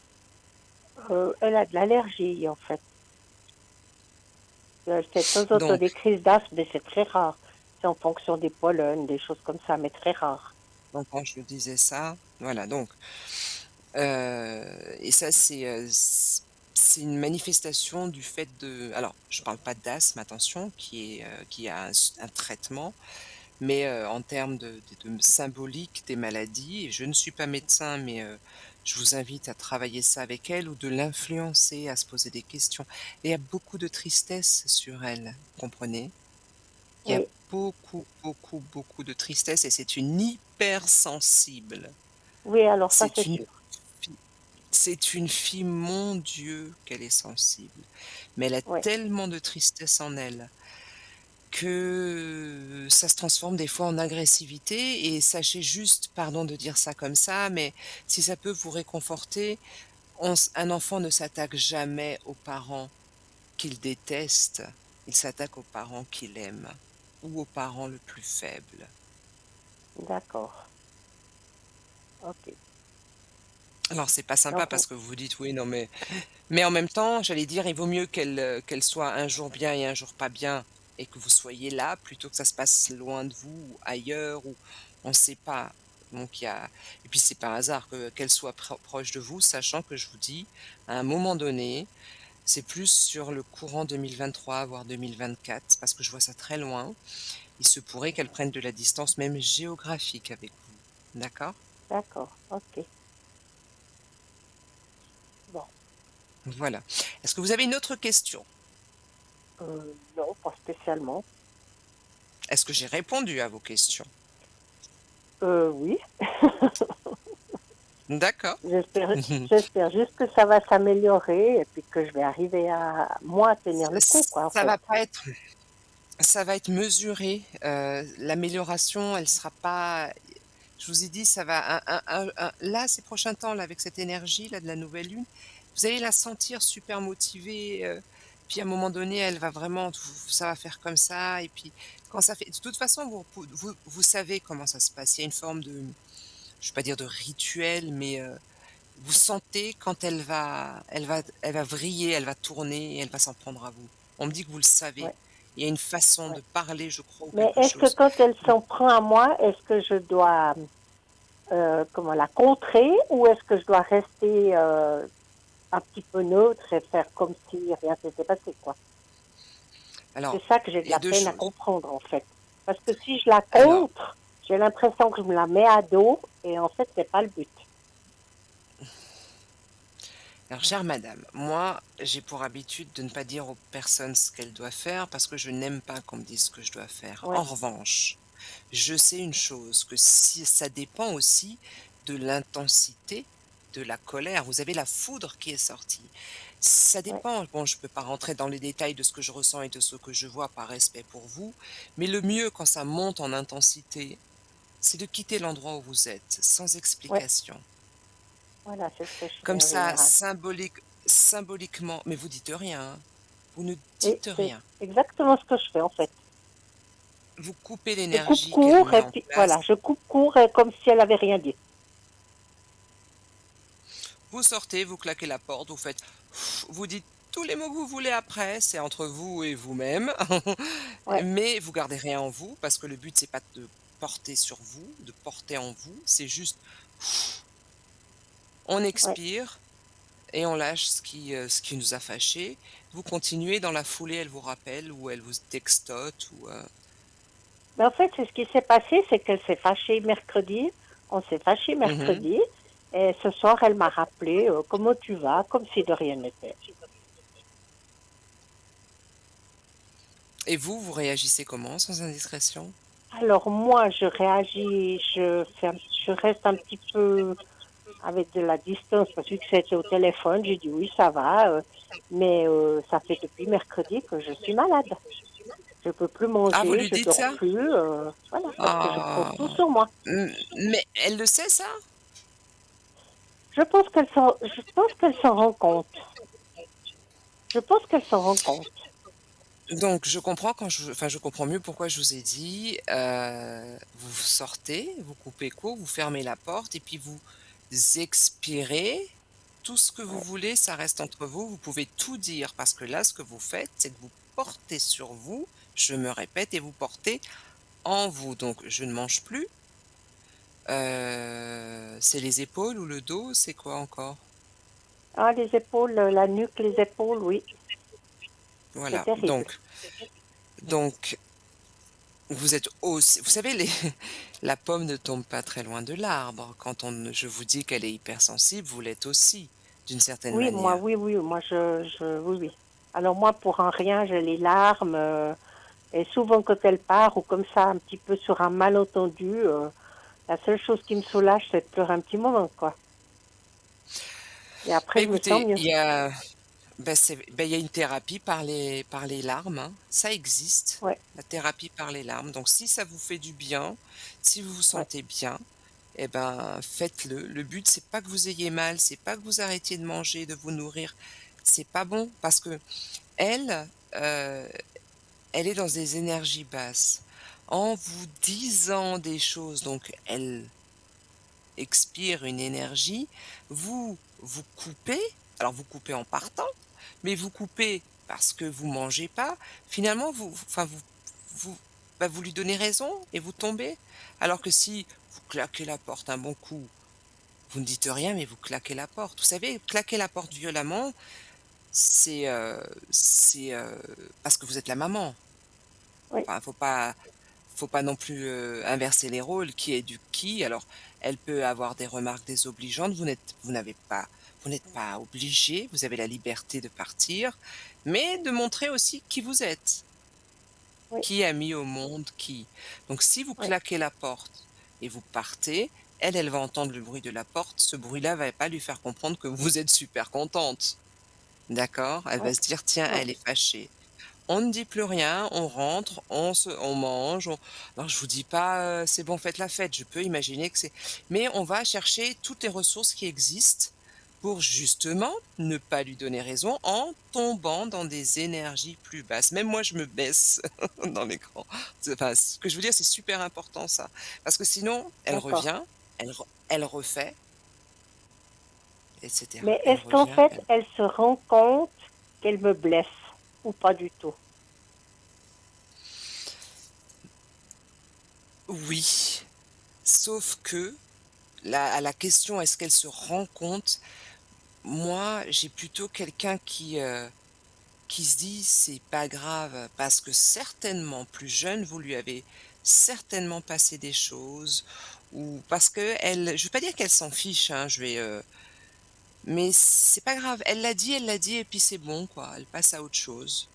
Elle a de l'allergie, en fait. Elle fait de temps en temps Donc des crises d'asthme, mais c'est très rare. C'est en fonction des pollens, des choses comme ça, mais très rare. donc quand je disais ça, voilà donc et ça c'est une manifestation du fait de alors je parle pas d'asthme, attention, qui a un traitement, mais en termes de symbolique des maladies et je ne suis pas médecin, mais je vous invite à travailler ça avec elle ou de l'influencer, à se poser des questions. Et il y a beaucoup de tristesse sur elle, vous comprenez? Il y a Oui, beaucoup, beaucoup, beaucoup de tristesse et c'est une hypersensible. oui, alors ça, C'est c'est une sûr. fille c'est une fille, mon Dieu, qu'elle est sensible. Mais elle a Oui, tellement de tristesse en elle que ça se transforme des fois en agressivité et sachez juste, pardon de dire ça comme ça, mais si ça peut vous réconforter, un enfant ne s'attaque jamais aux parents qu'il déteste, il s'attaque aux parents qu'il aime ou aux parents le plus faible. d'accord. OK. Alors c'est pas sympa Donc, parce que vous vous dites: «Oui, non mais en même temps, j'allais dire, il vaut mieux qu'elle soit un jour bien et un jour pas bien et que vous soyez là, plutôt que ça se passe loin de vous ou ailleurs ou on ne sait pas. Donc il y a et puis c'est pas un hasard qu'elle soit proche de vous, sachant que je vous dis, à un moment donné, c'est plus sur le courant 2023, voire 2024, parce que je vois ça très loin. Il se pourrait qu'elle prenne de la distance, même géographique avec vous. D'accord? d'accord, OK. Bon, Voilà. Est-ce que vous avez une autre question? non, pas spécialement. Est-ce que j'ai répondu à vos questions? Oui. D'accord. J'espère juste que ça va s'améliorer et puis que je vais arriver à, moi, tenir le coup, quoi, en Ça fait. va pas être ça va être mesuré, l'amélioration, elle sera pas je vous ai dit, ça va là, ces prochains temps, là, avec cette énergie-là de la nouvelle lune, vous allez la sentir super motivée, puis à un moment donné, elle va vraiment ça va faire comme ça et puis quand ça fait de toute façon, vous savez comment ça se passe. Il y a une forme de, je vais pas dire de rituel, mais vous sentez quand elle va vriller, elle va tourner et elle va s'en prendre à vous. On me dit que vous le savez. Ouais, Il y a une façon ouais. de parler, je crois, ou Mais quelque est-ce que chose. quand elle Donc s'en prend à moi, est-ce que je dois, comment, la contrer ou est-ce que je dois rester un petit peu neutre et faire comme si rien s'était passé, quoi? alors, C'est ça que j'ai de il y a la 2 peine à choses. comprendre, en fait. Parce que si je la Alors contre, j'ai l'impression que je me la mets à dos et en fait, c'est pas le but. alors chère madame, moi, j'ai pour habitude de ne pas dire aux personnes ce qu'elles doivent faire parce que je n'aime pas qu'on me dise ce que je dois faire. Ouais, En revanche, je sais une chose, que si ça dépend aussi de l'intensité de la colère. Vous avez la foudre qui est sortie. Ça ouais, dépend. Bon, je ne peux pas rentrer dans les détails de ce que je ressens et de ce que je vois par respect pour vous, mais le mieux quand ça monte en intensité, c'est de quitter l'endroit où vous êtes, sans ouais. explication. Voilà, c'est ce que je fais Comme en ça, général. symboliquement, mais vous dites rien, hein. Vous ne Et dites c'est rien. exactement ce que je fais, en fait. Vous coupez Je coupe l'énergie qu'elle court met et en puis place. voilà, je coupe court et comme si elle avait rien dit. Vous sortez, vous claquez la porte, vous faites vous dites tous les mots que vous voulez après, c'est entre vous et vous-même. Ouais, Mais vous gardez rien en vous parce que le but c'est pas de porter sur vous, de porter en vous, c'est juste on ouais. expire et on lâche ce qui nous a fâchés. Vous continuez dans la foulée, elle vous rappelle ou elle vous textote ou Mais en fait, c'est ce qui s'est passé, c'est qu'elle s'est fâchée mercredi. On s'est fâché mmh mercredi. Et ce soir, elle m'a rappelé comment tu vas, comme si de rien n'était. et vous, vous réagissez comment sans indiscrétion? Alors moi, je réagis, je reste un petit peu. avec de la distance, parce que c'était au téléphone, j'ai dit oui, ça va, mais ça fait depuis mercredi que je suis malade. Je peux plus Ah, vous manger, lui je dites dors ça? plus, voilà, parce que je prends Ah! tout sur moi. Mais elle le sait ça? Je pense qu'elle s'en rend compte. Je pense qu'elle s'en rend compte. Donc je comprends je comprends mieux pourquoi je vous ai dit, vous sortez, vous coupez court, vous fermez la porte et puis vous expirez. Tout ce que vous Ouais. voulez, ça reste entre vous. Vous pouvez tout dire parce que là, ce que vous faites, c'est que vous portez sur vous, je me répète, et vous portez en vous. Donc je ne mange plus. C'est les épaules ou le dos? C'est quoi encore? Ah, les épaules, la nuque, les épaules, oui, c'est Voilà, terrible. donc vous êtes aussi, vous savez, les la pomme ne tombe pas très loin de l'arbre. Quand on je vous dis qu'elle est hypersensible, vous l'êtes aussi, d'une certaine Oui, moi, manière. oui, oui, moi, oui, oui. Alors moi, pour un rien, j'ai les larmes, et souvent quand elle part, ou comme ça, un petit peu sur un malentendu, la seule chose qui me soulage, c'est de pleurer un petit moment, quoi. Et Bah, après, je me sens écoutez, mieux. il y a une thérapie par les larmes, hein, ça existe, Ouais, la thérapie par les larmes. Donc si ça vous fait du bien, si vous vous ouais, sentez bien, et ben, faites-le. Le but, c'est pas que vous ayez mal, c'est pas que vous arrêtiez de manger, de vous nourrir. C'est pas bon parce que elle, elle est dans des énergies basses. En vous disant des choses, donc elle expire une énergie, vous coupez, alors vous coupez en partant, mais vous coupez parce que vous mangez pas. Finalement, vous vous lui donnez raison et vous tombez. Alors que si vous claquez la porte un bon coup, vous ne dites rien, mais vous claquez la porte. Vous savez, claquer la porte violemment, c'est parce que vous êtes la maman. oui, Enfin, faut pas non plus, inverser les rôles, qui éduque qui. Alors, elle peut avoir des remarques désobligeantes, vous n'êtes pas obligé, vous avez la liberté de partir, mais de montrer aussi qui vous êtes, oui, qui a mis au monde qui. Donc si vous oui, claquez la porte et vous partez, elle, elle va entendre le bruit de la porte, ce bruit-là va pas lui faire comprendre que vous êtes super contente, d'accord? Elle oui, va se dire: «Tiens, oui, elle est fâchée». On ne dit plus rien, on rentre, on mange, alors je vous dis pas, «C'est bon, faites la fête», je peux imaginer que c'est, mais on va chercher toutes les ressources qui existent pour justement ne pas lui donner raison en tombant dans des énergies plus basses. Même moi, je me baisse dans l'écran. Enfin, ce que je veux dire, c'est super important ça, parce que sinon elle d'accord. revient, elle refait et cetera. Mais Elle est-ce qu'en revient, fait, elle elle se rend compte qu'elle me blesse ou pas du tout? oui, sauf que la à la question: «Est-ce qu'elle se rend compte?» Moi, j'ai plutôt quelqu'un qui se dit: «C'est pas grave», parce que certainement plus jeune, vous lui avez certainement passé des choses, ou parce qu'elle, je vais pas dire qu'elle s'en fiche, hein, mais c'est pas grave. Elle l'a dit et puis c'est bon quoi, elle passe à autre chose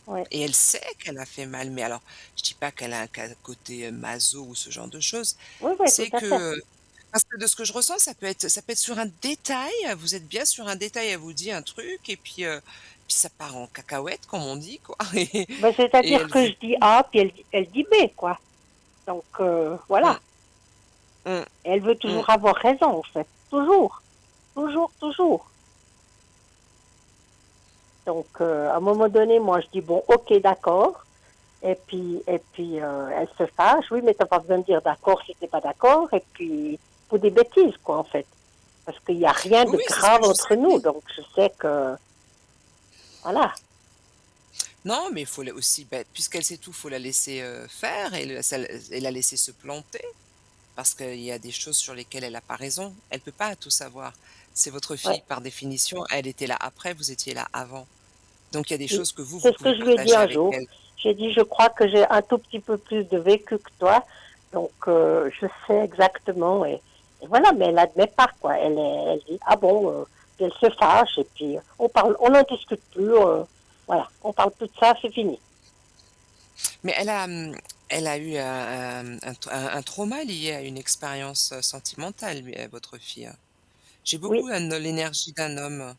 Ouais. et elle sait qu'elle a fait mal, mais alors je dis pas qu'elle a côté, maso ou ce genre de choses. Oui, oui, tout C'est à que, fait. parce que de ce que je ressens, ça peut être sur un détail, vous êtes bien sur un détail, elle vous dit un truc et puis, puis ça part en cacahuète comme on dit quoi Ben, et c'est-à-dire elle que vous je dis A, puis elle dit B, quoi. Donc, mmh, voilà. mmh, Et elle veut mmh. toujours avoir raison, en fait. Toujours, toujours, toujours. Donc, à un moment donné, moi, je dis, bon, ok, d'accord. Elle se fâche. Oui, mais t'as pas besoin de dire d'accord si t'es pas d'accord. Et puis, pour des bêtises, quoi, en fait. Parce qu'il n'y a rien Oui, de oui, c'est ce que grave je vous entre ai nous. dit. Donc, je sais que, voilà. Non, mais il faut la aussi, puisqu'elle sait tout, faut la laisser, faire et la laisser se planter parce qu'il y a des choses sur lesquelles elle a pas raison. Elle peut pas tout savoir. C'est votre Ouais. fille par définition, elle était là après, vous étiez là avant. Donc il y a des Oui. choses que vous C'est ce pouvez que je lui ai dit partager un avec jour. elle. J'ai dit, je crois que j'ai un tout petit peu plus de vécu que toi. Donc, je sais exactement. Et voilà, mais elle n'admet pas, quoi. Elle dit, ah bon, puis elle se fâche. Et puis, on n'en discute plus. Voilà, on parle plus de ça, c'est fini. Mais elle a eu un trauma lié à une expérience, sentimentale, lui, votre fille, hein? J'ai Oui, beaucoup l'énergie d'un homme.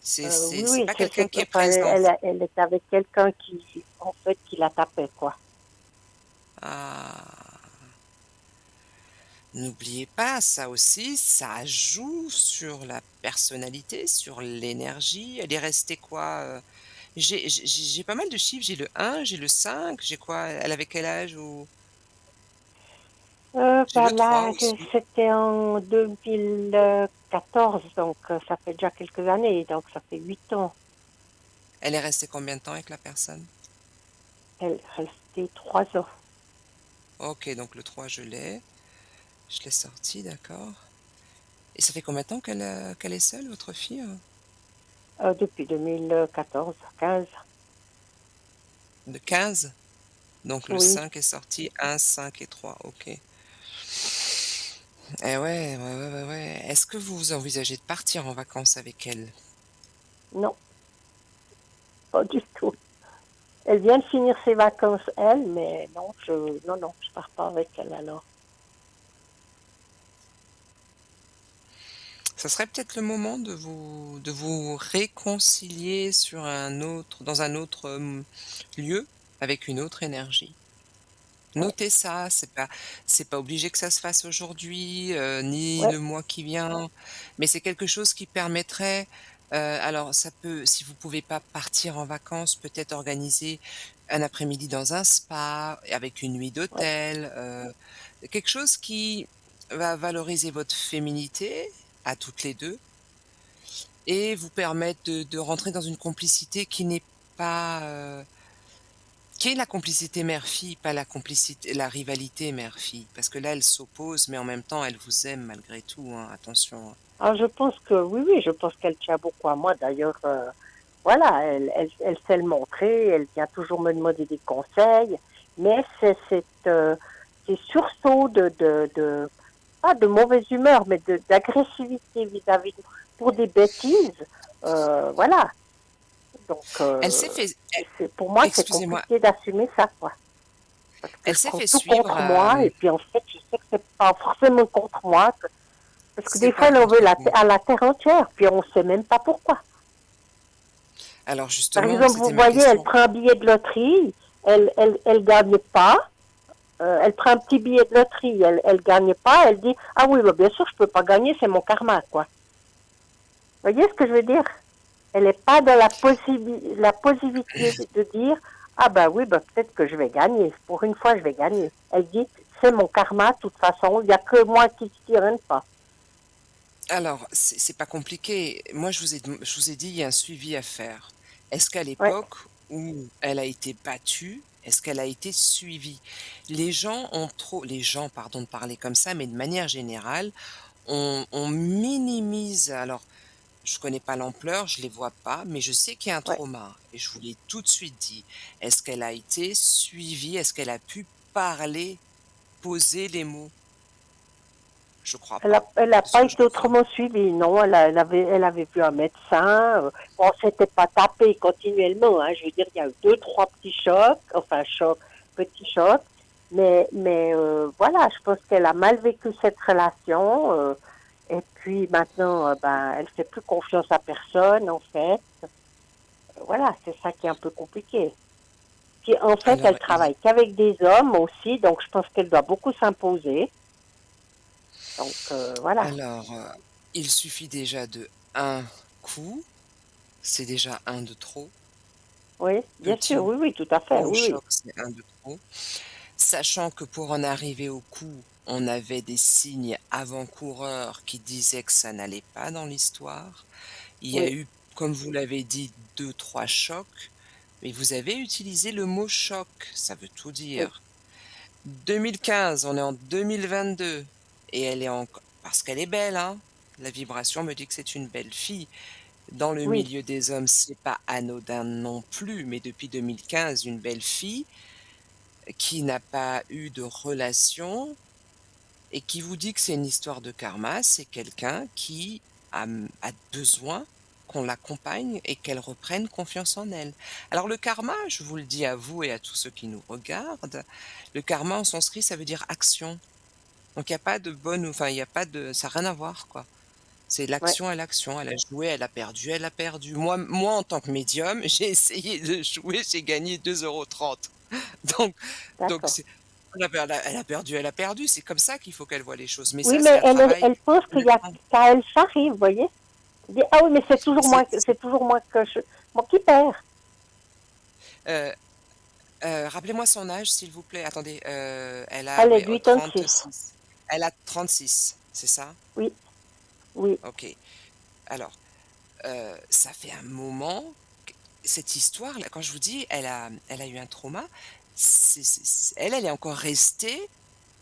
C'est c'est oui, c'est oui, pas quelqu'un qui est enfin, présent. elle est avec quelqu'un qui, en fait, qui la tapait, quoi. Ah, n'oubliez pas, ça aussi, ça joue sur la personnalité, sur l'énergie. Elle est restée quoi, j'ai pas mal de chiffres, j'ai le 1, j'ai le 5, j'ai quoi? Elle avait quel âge ou j'ai Bah le 3 là, aussi. c'était en 2014, donc ça fait déjà quelques années, donc ça fait 8 ans. Elle est restée combien de temps avec la personne? Elle restait 3 ans, OK, donc le 3 je l'ai sorti, d'accord. Et ça fait combien de temps qu'elle est seule, votre fille? depuis 2014, 15. De 15? Donc le Oui, 5 est sorti, 1, 5 et 3. OK. Eh ouais, ouais, ouais, ouais, ouais. Est-ce que vous envisagez de partir en vacances avec elle? non, pas du tout. Elle vient de finir ses vacances, elle, mais non, non, je pars pas avec elle alors. Ça serait peut-être le moment de vous réconcilier sur un autre dans un autre, lieu, avec une autre énergie. Ouais, Notez ça, c'est pas obligé que ça se fasse aujourd'hui, ni ouais, le mois qui vient, mais c'est quelque chose qui permettrait, alors ça peut si vous pouvez pas partir en vacances, peut-être organiser un après-midi dans un spa avec une nuit ouais. d'hôtel, quelque chose qui va valoriser votre féminité à toutes les 2 et vous permettre de rentrer dans une complicité qui n'est pas, qui est la complicité mère-fille, pas la rivalité mère-fille. Parce que là, elles s'opposent, mais en même temps, elles vous aiment malgré tout, hein, attention, hein. Alors je pense que oui, oui, je pense qu'elle tient beaucoup à moi. D'ailleurs, voilà, elle sait le montrer. Elle vient toujours me demander des conseils. Mais ces sursauts pas de mauvaise humeur, mais d'agressivité vis-à-vis pour des bêtises. Voilà. Donc, Elle s'est fait pour moi, c'est excusez-moi, compliqué d'assumer ça, quoi. Parce que elle je s'est prends fait tout suivre, contre moi. Et puis, en fait, je sais que c'est pas forcément contre moi. Parce que c'est des pas fois, elle en veut contre vous. à la terre entière. Puis, on sait même pas pourquoi. Alors Par justement, exemple, vous c'était ma voyez, elle question. prend un billet de loterie, elle gagne pas. Elle prend un petit billet de loterie, elle gagne pas. Elle dit, ah oui, bah, bien sûr, je peux pas gagner, c'est mon karma, quoi. Vous voyez ce que je veux dire? Elle n'est pas dans la positivité de dire, ah bah oui, bah peut-être que je vais gagner. Pour une fois, je vais gagner. Elle dit, c'est mon karma, de toute façon, il n'y a que moi qui ne tire pas. Alors, c'est pas compliqué. Moi, je vous ai dit, il y a un suivi à faire. Est-ce qu'à Ouais, l'époque où elle a été battue, est-ce qu'elle a été suivie? Les gens, pardon de parler comme ça, mais de manière générale, on minimise alors, je connais pas l'ampleur, je les vois pas, mais je sais qu'il y a un ouais. trauma et je vous l'ai tout de suite dit. Est-ce qu'elle a été suivie? Est-ce qu'elle a pu parler, poser les mots? Je crois pas, Elle a de ce pas que je été vois. autrement suivie, non. Elle avait vu un médecin. Bon, c'était pas tapé continuellement. Hein. Je veux dire, il y a eu deux, trois petits chocs, enfin petits chocs. Mais voilà, je pense qu'elle a mal vécu cette relation. Et puis maintenant, ben, elle fait plus confiance à personne, en fait. Voilà, c'est ça qui est un peu compliqué. Puis en fait, Alors elle travaille qu'avec des hommes aussi, donc je pense qu'elle doit beaucoup s'imposer. Donc voilà. alors, il suffit déjà de un coup, c'est déjà un de trop. Oui, bien Petit sûr, ou oui, oui, tout à fait, gros oui, oui. choc, c'est un de trop. Sachant que pour en arriver au coup, on avait des signes avant-coureurs qui disaient que ça n'allait pas dans l'histoire. Il y a Oui, eu, comme vous l'avez dit, deux, trois chocs, mais vous avez utilisé le mot choc, ça veut tout oui, dire. 2015, on est en 2022 et elle est enc parce qu'elle est belle, hein. La vibration me dit que c'est une belle fille. Dans le oui, milieu des hommes, c'est pas anodin non plus, mais depuis 2015, une belle fille qui n'a pas eu de relation et qui vous dit que c'est une histoire de karma, c'est quelqu'un qui a besoin qu'on l'accompagne et qu'elle reprenne confiance en elle. Alors le karma, je vous le dis à vous et à tous ceux qui nous regardent, le karma en sanskrit, ça veut dire action. Donc il y a pas de bonne ou enfin, il y a pas de ça a rien à voir, quoi. C'est Ouais, l'action à l'action. Elle a joué, elle a perdu, elle a perdu. Moi, en tant que médium, j'ai essayé de jouer, j'ai gagné 2,30 €. Donc donc d'accord. c'est elle a perdu, elle a perdu. C'est comme ça qu'il faut qu'elle voit les choses. Mais Oui, ça, c'est mais un travail elle pense qu'il y a honnêtement, qu'à elle, ça arrive, vous voyez? Elle dit, ah oui, mais c'est c'est toujours moi moi qui perds. heu rappelez-moi son âge, s'il vous plaît. Attendez, elle a Elle est ouais, de 86. 36. Elle a 36, c'est ça? Oui, oui, OK. Alors, ça fait un moment q cette histoire-là, quand je vous dis, elle a eu un trauma, elle est encore restée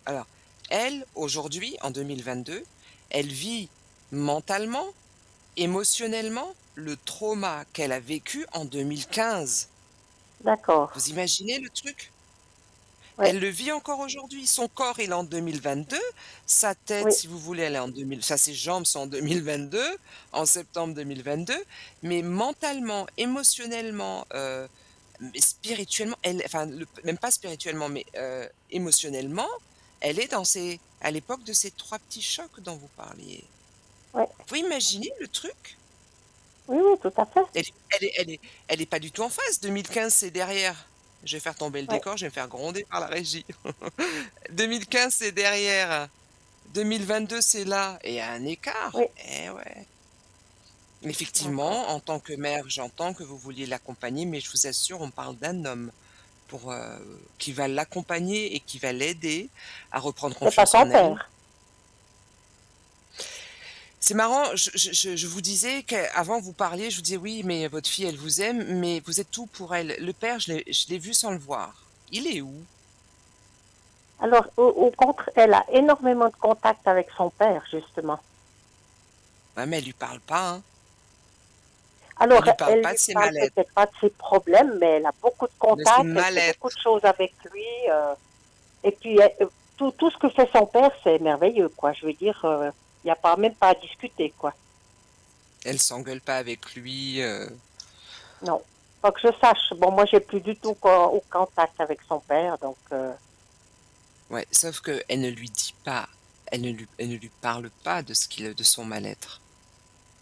alors, elle, aujourd'hui, en 2022, elle vit mentalement, émotionnellement, le trauma qu'elle a vécu en 2015. d'accord. Vous imaginez le truc? Ouais, Elle le vit encore aujourd'hui. Son corps, il est en 2022. Sa tête, oui, si vous voulez, elle est en 2000 ça, ses jambes sont en 2022, en septembre 2022. Mais mentalement, émotionnellement, mais spirituellement, elle enfin, même pas spirituellement, mais, émotionnellement, elle est dans ces à l'époque de ces 3 petits chocs dont vous parliez. ouais. Vous imaginez le truc? Oui, oui, tout à fait. Elle est pas du tout en face. 2015, c'est derrière. Je vais faire tomber le Ouais, décor, je vais me faire gronder par la régie. 2015, c'est derrière. 2022, c'est là et il y a un écart. oui, Eh ouais. d'accord. Effectivement, en tant que mère, j'entends que vous vouliez l'accompagner, mais je vous assure, on parle d'un homme pour, qui va l'accompagner et qui va l'aider à reprendre C'est pas confiance son en elle. père. C'est marrant, je vous disais qu'avant vous parliez, je vous disais: «Oui, mais votre fille, elle vous aime, mais vous êtes tout pour elle». Le père, je l'ai vu sans le voir. Il est où? Alors, au contre, elle a énormément de contact avec son père, justement. Ouais, mais elle lui parle pas, hein. Elle Alors, lui parle elle pas de lui ses parle mal-être, peut-être pas de ses problèmes, mais elle a beaucoup de de ses contacts, elle fait beaucoup de mal-être. choses avec lui. Et puis, tout ce que fait son père, c'est merveilleux, quoi. Je veux dire, il n'y a pas, même pas à discuter, quoi. Elle s'engueule pas avec lui, Non. Pas que je sache. Bon, moi, j'ai plus du tout au contact avec son père, donc ouais, sauf qu'elle ne lui dit pas, elle ne lui parle pas de ce qu'il de son mal-être.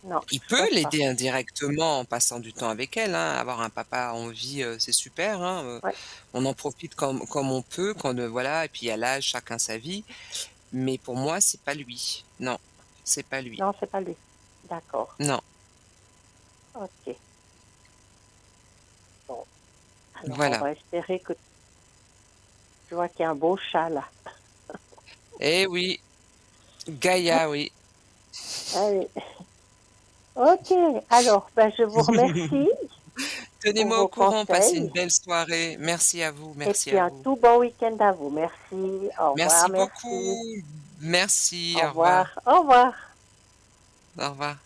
non, Il je peut pense pas. l'aider indirectement en passant du temps avec elle, hein. Avoir un papa en vie, c'est super, hein, Ouais. on en profite comme on peut quand, voilà et puis à l'âge, chacun sa vie. Mais pour moi, c'est pas lui. Non, c'est pas lui. Non, c'est pas lui. D'accord. Non, OK. Bon. Alors, on voilà. va espérer que tu vois qu'il y a un beau chat, là. Eh oui, Gaïa, oui. Allez. OK. Alors, ben, je vous remercie pour Tenez-moi au vos courant, passez une conseils. belle soirée. Et Merci puis, à un vous. tout bon week-end à vous. Merci. Au revoir. Merci Merci. beaucoup. Merci, Au au revoir. revoir. Au revoir. Au revoir.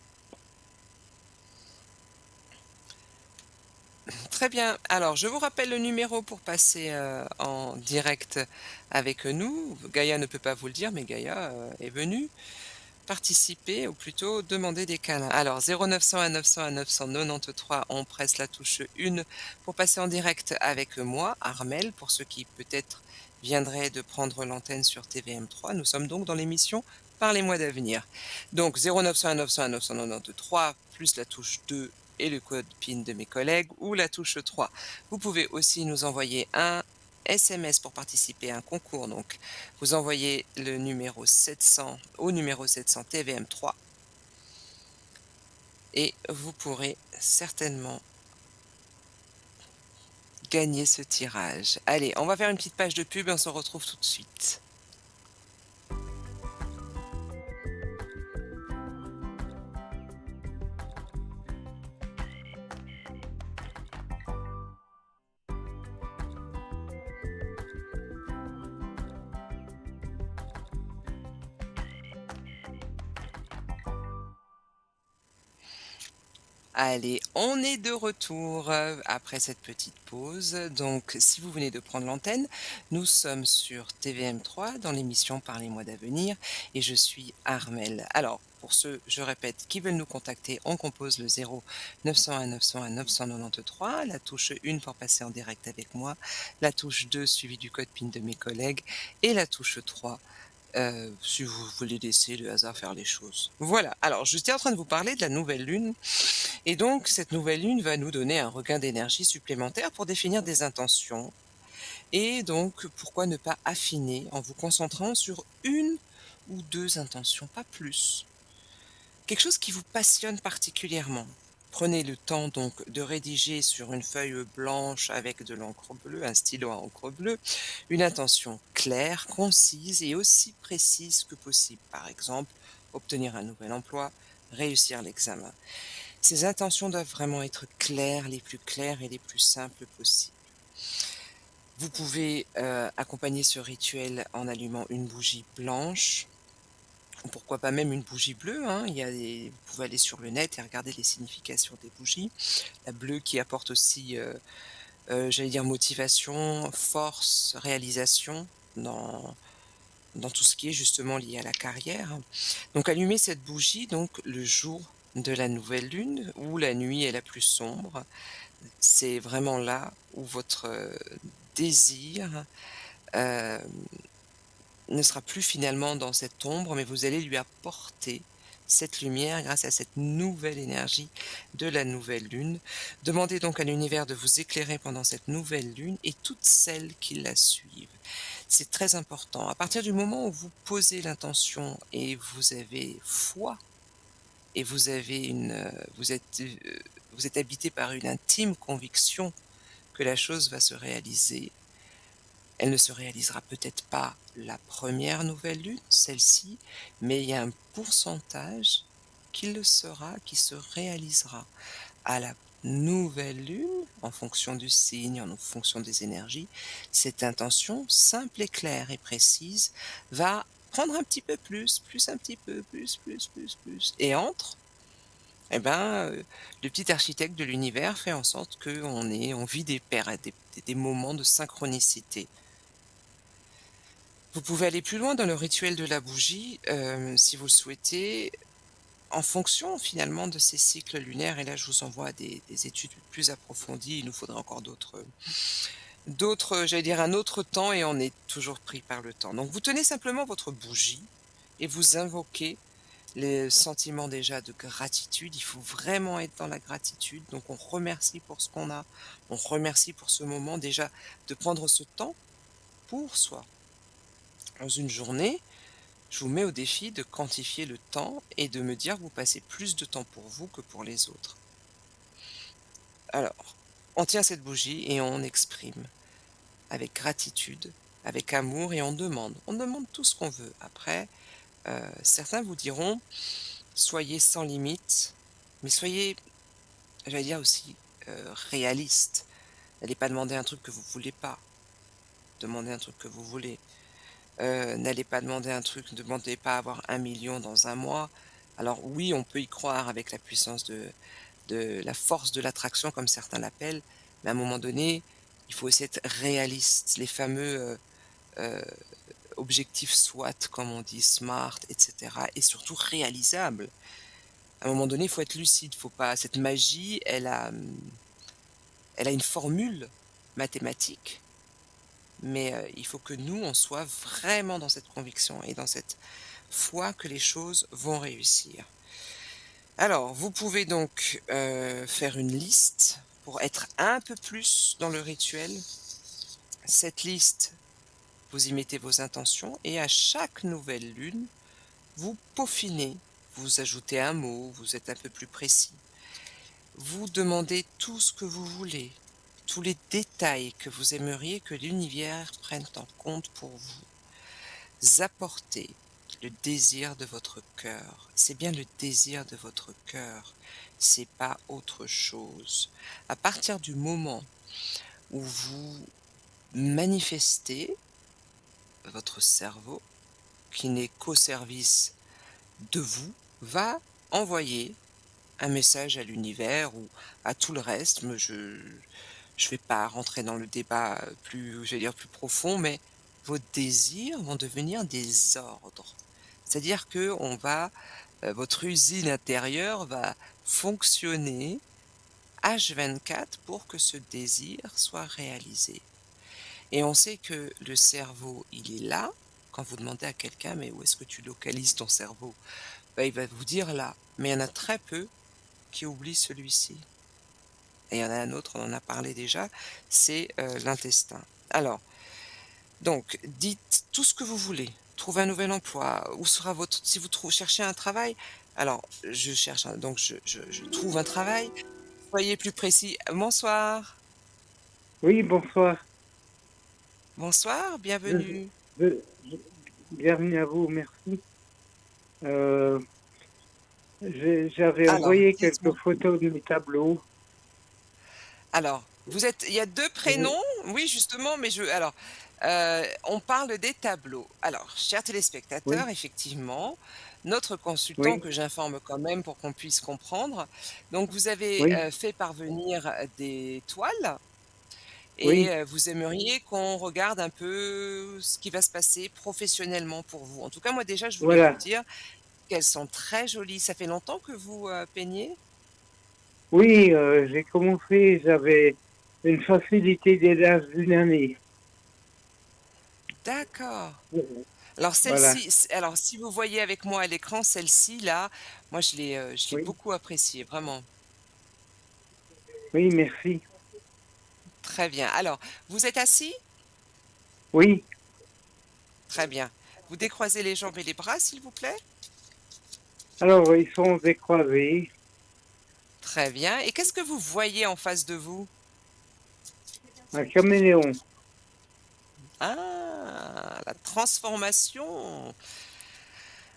Très bien. Alors, je vous rappelle le numéro pour passer, en direct avec nous. Gaïa ne peut pas vous le dire, mais Gaïa, est venue participer ou plutôt demander des câlins. Alors 0901 901 993, on presse la touche 1 pour passer en direct avec moi, Armel, pour ceux qui peut-être viendraient de prendre l'antenne sur TVM3. Nous sommes donc dans l'émission Parlez-moi d'avenir. Donc 0901 901 993 plus la touche 2 et le code PIN de mes collègues ou la touche 3. Vous pouvez aussi nous envoyer un SMS pour participer à un concours. Donc vous envoyez le numéro 700 au numéro 700 TVM3 et vous pourrez certainement gagner ce tirage. Allez, on va faire une petite page de pub et on se retrouve tout de suite. Allez, on est de retour après cette petite pause. Donc, si vous venez de prendre l'antenne, nous sommes sur TVM3 dans l'émission Parlez-moi d'avenir et je suis Armel. Alors, pour ceux, je répète, qui veulent nous contacter, on compose le 0 901 901 993, la touche 1 pour passer en direct avec moi, la touche 2 suivie du code PIN de mes collègues et la touche 3 si vous voulez laisser le hasard faire les choses. Voilà, alors j'étais en train de vous parler de la nouvelle lune et donc cette nouvelle lune va nous donner un regain d'énergie supplémentaire pour définir des intentions et donc pourquoi ne pas affiner en vous concentrant sur une ou 2 intentions, pas plus. Quelque chose qui vous passionne particulièrement. Prenez le temps donc de rédiger sur une feuille blanche avec de l'encre bleue, un stylo à encre bleue, une intention claire, concise et aussi précise que possible. Par exemple, obtenir un nouvel emploi, réussir l'examen. Ces intentions doivent vraiment être claires, les plus claires et les plus simples possibles. Vous pouvez accompagner ce rituel en allumant une bougie blanche, ou pourquoi pas même une bougie bleue, hein. Vous pouvez aller sur le net et regarder les significations des bougies. La bleue qui apporte aussi, j'allais dire motivation, force, réalisation dans tout ce qui est justement lié à la carrière. Donc allumez cette bougie donc le jour de la nouvelle lune où la nuit est la plus sombre. C'est vraiment là où votre, désir, hem ne sera plus finalement dans cette ombre, mais vous allez lui apporter cette lumière grâce à cette nouvelle énergie de la nouvelle lune. Demandez donc à l'univers de vous éclairer pendant cette nouvelle lune et toutes celles qui la suivent. C'est très important. À partir du moment où vous posez l'intention et vous avez foi et vous avez vous êtes habité par une intime conviction que la chose va se réaliser, elle ne se réalisera peut-être pas la première nouvelle lune, celle-ci, mais il y a un pourcentage qui le sera, qui se réalisera à la nouvelle lune, en fonction du signe, en fonction des énergies. Cette intention simple et claire et précise va prendre un petit peu plus, plus un petit peu, plus et entre, eh ben, le petit architecte de l'univers fait en sorte on vit des moments de synchronicité. Vous pouvez aller plus loin dans le rituel de la bougie, si vous le souhaitez, en fonction finalement de ces cycles lunaires et là je vous envoie des études plus approfondies. Il nous faudrait encore j'allais dire un autre temps et on est toujours pris par le temps. Donc vous tenez simplement votre bougie et vous invoquez les sentiments déjà de gratitude. Il faut vraiment être dans la gratitude, donc on remercie pour ce qu'on a, on remercie pour ce moment déjà de prendre ce temps pour soi. Dans une journée, je vous mets au défi de quantifier le temps et de me dire que vous passez plus de temps pour vous que pour les autres. Alors, on tient cette bougie et on exprime avec gratitude, avec amour et on demande. On demande tout ce qu'on veut. Après, certains vous diront, soyez sans limite, mais soyez, j'allais dire aussi, réaliste. N'allez pas demander un truc que vous voulez pas. Demandez un truc que vous voulez. N'allez pas demander un truc, ne demandez pas à avoir 1 million dans un mois. Alors oui, on peut y croire avec la puissance de la force de l'attraction comme certains l'appellent, mais à un moment donné, il faut aussi être réaliste. Les fameux, heu, objectifs SWOT comme on dit, SMART et cetera et surtout réalisables. À un moment donné, il faut être lucide, faut pas cette magie, elle a une formule mathématique, mais il faut que nous, on soit vraiment dans cette conviction et dans cette foi que les choses vont réussir. Alors, vous pouvez donc, faire une liste pour être un peu plus dans le rituel. Cette liste, vous y mettez vos intentions et à chaque nouvelle lune, vous peaufinez, vous ajoutez un mot, vous êtes un peu plus précis. Vous demandez tout ce que vous voulez, tous les détails que vous aimeriez que l'univers prenne en compte pour vous. Apportez le désir de votre cœur. C'est bien le désir de votre cœur, c'est pas autre chose. À partir du moment où vous manifestez, votre cerveau, qui n'est qu'au service de vous, va envoyer un message à l'univers ou à tout le reste, mais je vais pas rentrer dans le débat, plus j'allais dire plus profond, mais vos désirs vont devenir des ordres. C'est-à-dire que votre usine intérieure va fonctionner H24 pour que ce désir soit réalisé et on sait que le cerveau, il est là quand vous demandez à quelqu'un: «Mais où est-ce que tu localises ton cerveau?» Bah, il va vous dire là, mais il y en a très peu qui oublient celui-ci. Et il y en a un autre, on en a parlé déjà, c'est, l'intestin. Alors, donc dites tout ce que vous voulez. Trouver un nouvel emploi, où sera votre si vous cherchez un travail, alors je cherche un donc je trouve un travail. Soyez plus précis. Bonsoir. Oui, bonsoir. Bonsoir, Je bienvenue. je bienvenue à vous, merci. Heu, j'avais Alors, envoyé quelques dites-moi. photos de mes tableaux. Alors, vous êtes il y a 2 Heu, prénoms? Oui, justement, mais on parle des tableaux. Alors, chers oui, téléspectateurs, effectivement, notre consultant oui, que j'informe quand même pour qu'on puisse comprendre, donc vous avez, oui, fait parvenir, des toiles et oui, vous aimeriez qu'on regarde un peu ce qui va se passer professionnellement pour vous. En tout cas, moi, déjà, je voulais vous voilà. dire qu'elles sont très jolies. Ça fait longtemps que vous, peignez? Oui, j'ai commencé, j'avais une facilité dès l'âge d'une année. D'accord. Heu, Alors voilà. celle-ci, alors si vous voyez avec moi à l'écran, celle-ci là, moi je l'ai Oui, beaucoup appréciée, vraiment. oui, merci. Très bien. Alors, vous êtes assis? Oui, Très bien. Vous décroisez les jambes et les bras, s'il vous plaît? alors ils sont décroisés. Très bien. Et qu'est-ce que vous voyez en face de vous? Un caméléon. Ah, la transformation.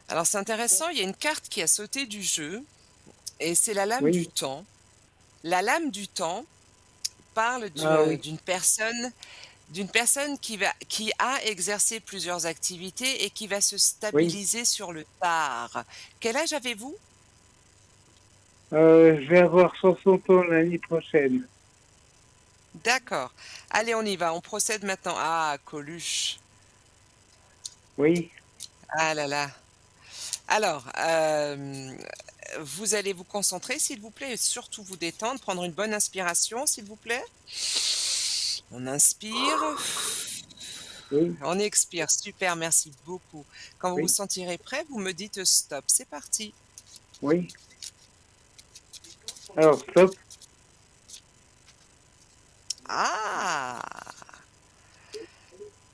Alors c'est intéressant, il y a une carte qui a sauté du jeu et c'est la lame du Oui, temps. La lame du temps parle ah oui, d'une personne qui a exercé plusieurs activités et qui va se oui. stabiliser sur le tard. Quel âge avez-vous? Je vais avoir 60 ans l'année prochaine. D'accord. Allez, on y va, on procède maintenant. Ah, Coluche. Oui, Ah là là. Alors, vous allez vous concentrer, s'il vous plaît, et surtout vous détendre, prendre une bonne inspiration, s'il vous plaît. On inspire, oui, on expire. Super, merci beaucoup. Quand vous vous oui, sentirez prêt, vous me dites stop. C'est parti. oui. Alors stop. Ah!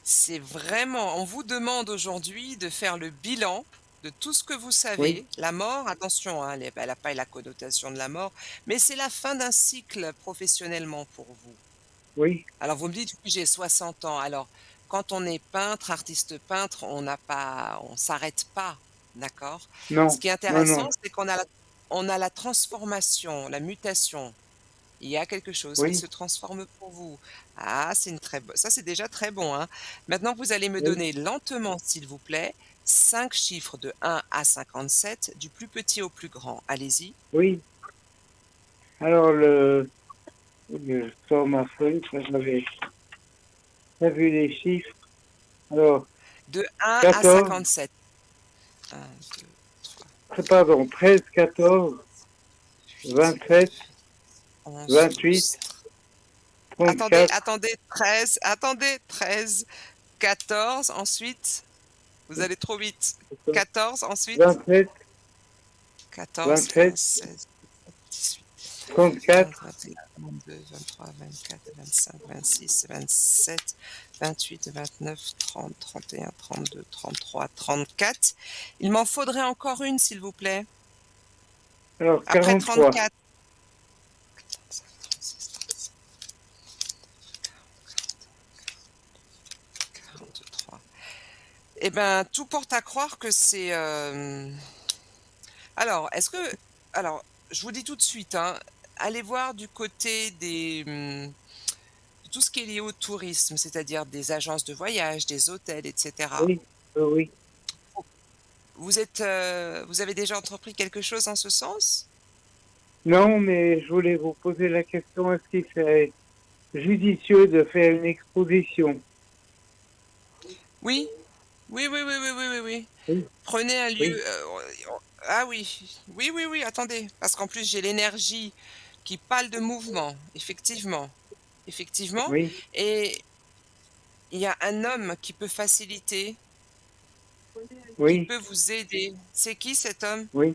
C'est vraiment on vous demande aujourd'hui de faire le bilan de tout ce que vous Oui, savez. La mort, attention, hein, elle n'a pas la connotation de la mort, mais c'est la fin d'un cycle professionnellement pour vous. oui. Alors vous me dites: «Oui, j'ai 60 ans». Alors, quand on est peintre, artiste peintre, on s'arrête pas, d'accord? Non, Ce qui est non, intéressant, non. c'est qu'on a la transformation, la mutation. Il y a quelque chose qui Oui, se transforme pour vous. Ah, c'est une très bo ça, c'est déjà très bon, hein. Maintenant, vous allez me oui, donner lentement, s'il vous plaît, 5 chiffres de 1 à 57, du plus petit au plus grand. Allez-y. oui. Alors je sors ma feuille, ça j'avais pas vu les chiffres. Alors De 1 à 14, 57. 1, 2, 3, pardon, 13, 14, 8, 27, 11, 28, 12. Attendez, 34, attendez, 13. Attendez, 13, 14. Ensuite, vous allez trop vite. 14, ensuite 27, 14, 27, 15, 16, 17, 18, 34, 19, 20, 21, 22, 23, 24, 25, 26, 27, 28, 29, 30, 31, 32, 33, 34. Il m'en faudrait encore une, s'il vous plaît. alors Après 43. 34. 35, 36, 37, 43. Eh ben, tout porte à croire que c'est, alors, est-ce que alors, je vous dis tout de suite, hein, allez voir du côté de tout ce qui est lié au tourisme, c'est-à-dire des agences de voyage, des hôtels et cetera. Oui, oui. Vous avez déjà entrepris quelque chose en ce sens? Non, mais je voulais vous poser la question, est-ce qu'il serait judicieux de faire une exposition? Oui. Oui, oui, oui, oui, oui, oui, oui. Oui, Prenez un lieu, oui, ah oui. Oui, oui, oui, attendez, parce qu'en plus j'ai l'énergie qui parle de mouvement, effectivement, effectivement oui, et il y a un homme qui peut faciliter. qui Oui, peut vous aider. C'est qui cet homme? oui.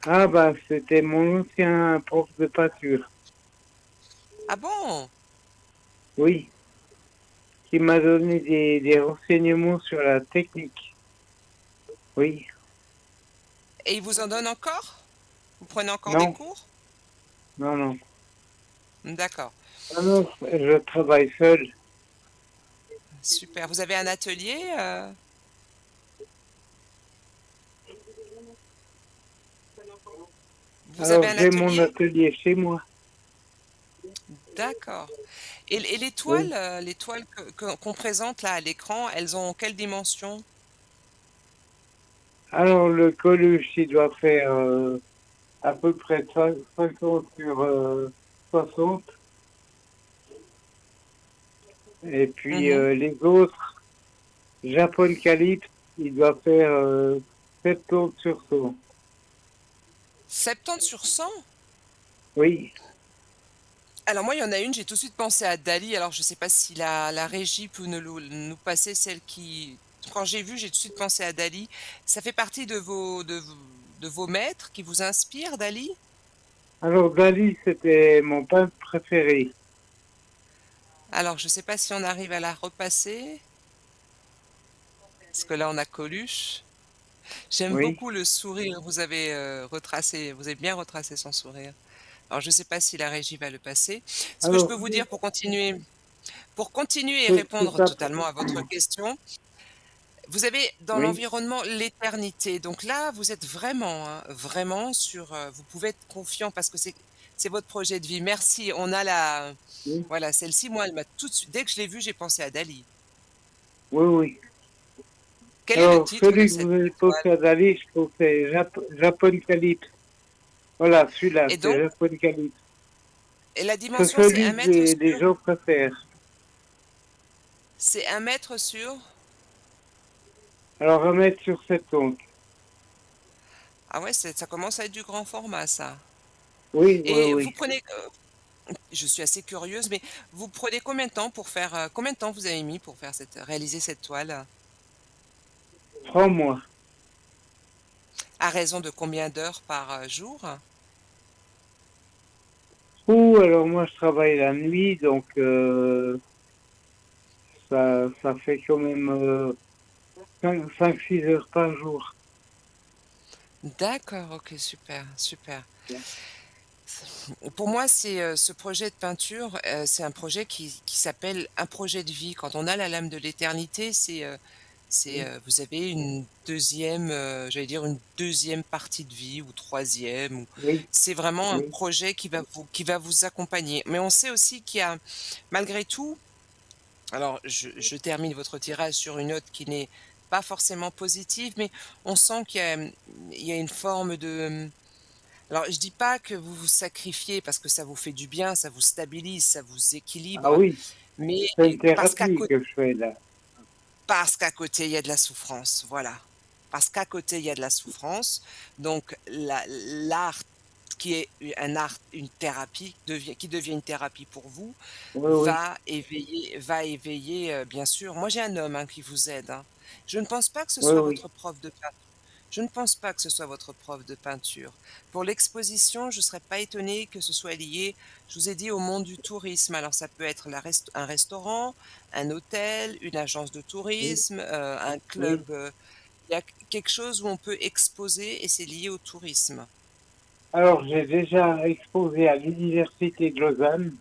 Ah bah c'était mon ancien prof de peinture. Ah bon? Oui, qui m'a donné des renseignements sur la technique. Oui, Et il vous en donne encore? Vous prenez encore des non, cours? non, non. D'accord, Ah non, je travaille seul. super. Vous avez un atelier? Vous avez Alors un j'ai mon atelier? atelier chez moi. D'accord. Et Oui. les toiles qu'on présente là à l'écran, elles ont quelle dimension? Alors le Coluche, il doit faire à peu près 50 sur 60. Et puis Mmh. les autres, Japon Calypse, il doit faire 70 sur 100. 70 sur 100? Oui. Alors moi, il y en a une, j'ai tout de suite pensé à Dali. Alors je ne sais pas si la régie peut nous passer celle qui quand j'ai vu, j'ai tout de suite pensé à Dali. Ça fait partie de vos maîtres qui vous inspirent, Dali? Alors Dali, c'était mon peintre préféré. Alors je ne sais pas si on arrive à la repasser, parce que là on a Coluche. J'aime Oui. beaucoup le sourire, vous avez bien retracé son sourire. Alors je ne sais pas si la régie va le passer. Ce que je Alors peux vous dire pour continuer et c'est répondre ça. totalement à votre question, vous avez dans Oui. l'environnement l'éternité. Donc là, vous êtes vraiment, hein, vraiment sur, vous pouvez être confiant parce que c'est votre projet de vie. Merci, on a la Oui. voilà, celle-ci, moi, elle m'a tout de suite dès que je l'ai vue, j'ai pensé à Dali. Oui, oui. Quel est le Alors, titre de celui que cette vous avez toile? posé à Dali, je trouve que c'est Japon Calypse. Voilà, celui-là, Et c'est donc Japon Calypse. et la C'est dimension, celui que les gens préfèrent. c'est 1 mètre sur Alors, remettre sur cette onde. ah ouais, ça commence à être du grand format ça. Oui, oui, Et vous oui. prenez, je suis assez curieuse, mais vous prenez combien de temps pour faire, combien de temps vous avez mis pour faire réaliser cette toile? 3 mois. À raison de combien d'heures par, jour? Ou alors moi, je travaille la nuit, donc ça fait quand même 5-6 heures par jour. D'accord, OK, super, super. Pour moi, ce projet de peinture, c'est un projet qui s'appelle un projet de vie. Quand on a la lame de l'éternité, Oui, vous avez une deuxième, j'allais dire une deuxième partie de vie ou troisième. Ou oui, c'est vraiment un oui, projet qui va vous accompagner. Mais on sait aussi qu'il y a malgré tout alors je termine votre tirage sur une note qui n'est pas forcément positive, mais on sent il y a une forme de, alors je dis pas que vous vous sacrifiez parce que ça vous fait du bien, ça vous stabilise, ça vous ah équilibre, oui, mais c'est une parce qu'à thérapie côté que je fais là. il y a de la souffrance, voilà. Parce qu'à côté, il y a de la souffrance, donc l'art qui est un art, une thérapie qui devient une thérapie pour vous, Oui, oui, va éveiller, bien sûr moi j'ai un homme, hein, qui vous aide, hein. Je ne pense pas que ce oui, soit oui, votre prof de peinture. Je ne pense pas que ce soit votre prof de peinture. Pour l'exposition, je ne serais pas étonnée que ce soit lié, je vous ai dit, au monde du tourisme. Alors ça peut être un restaurant, un hôtel, une agence de oui, tourisme, un oui. club, il y a quelque chose où on peut exposer et c'est lié au tourisme. Alors, j'ai déjà exposé à l'université de Lausanne,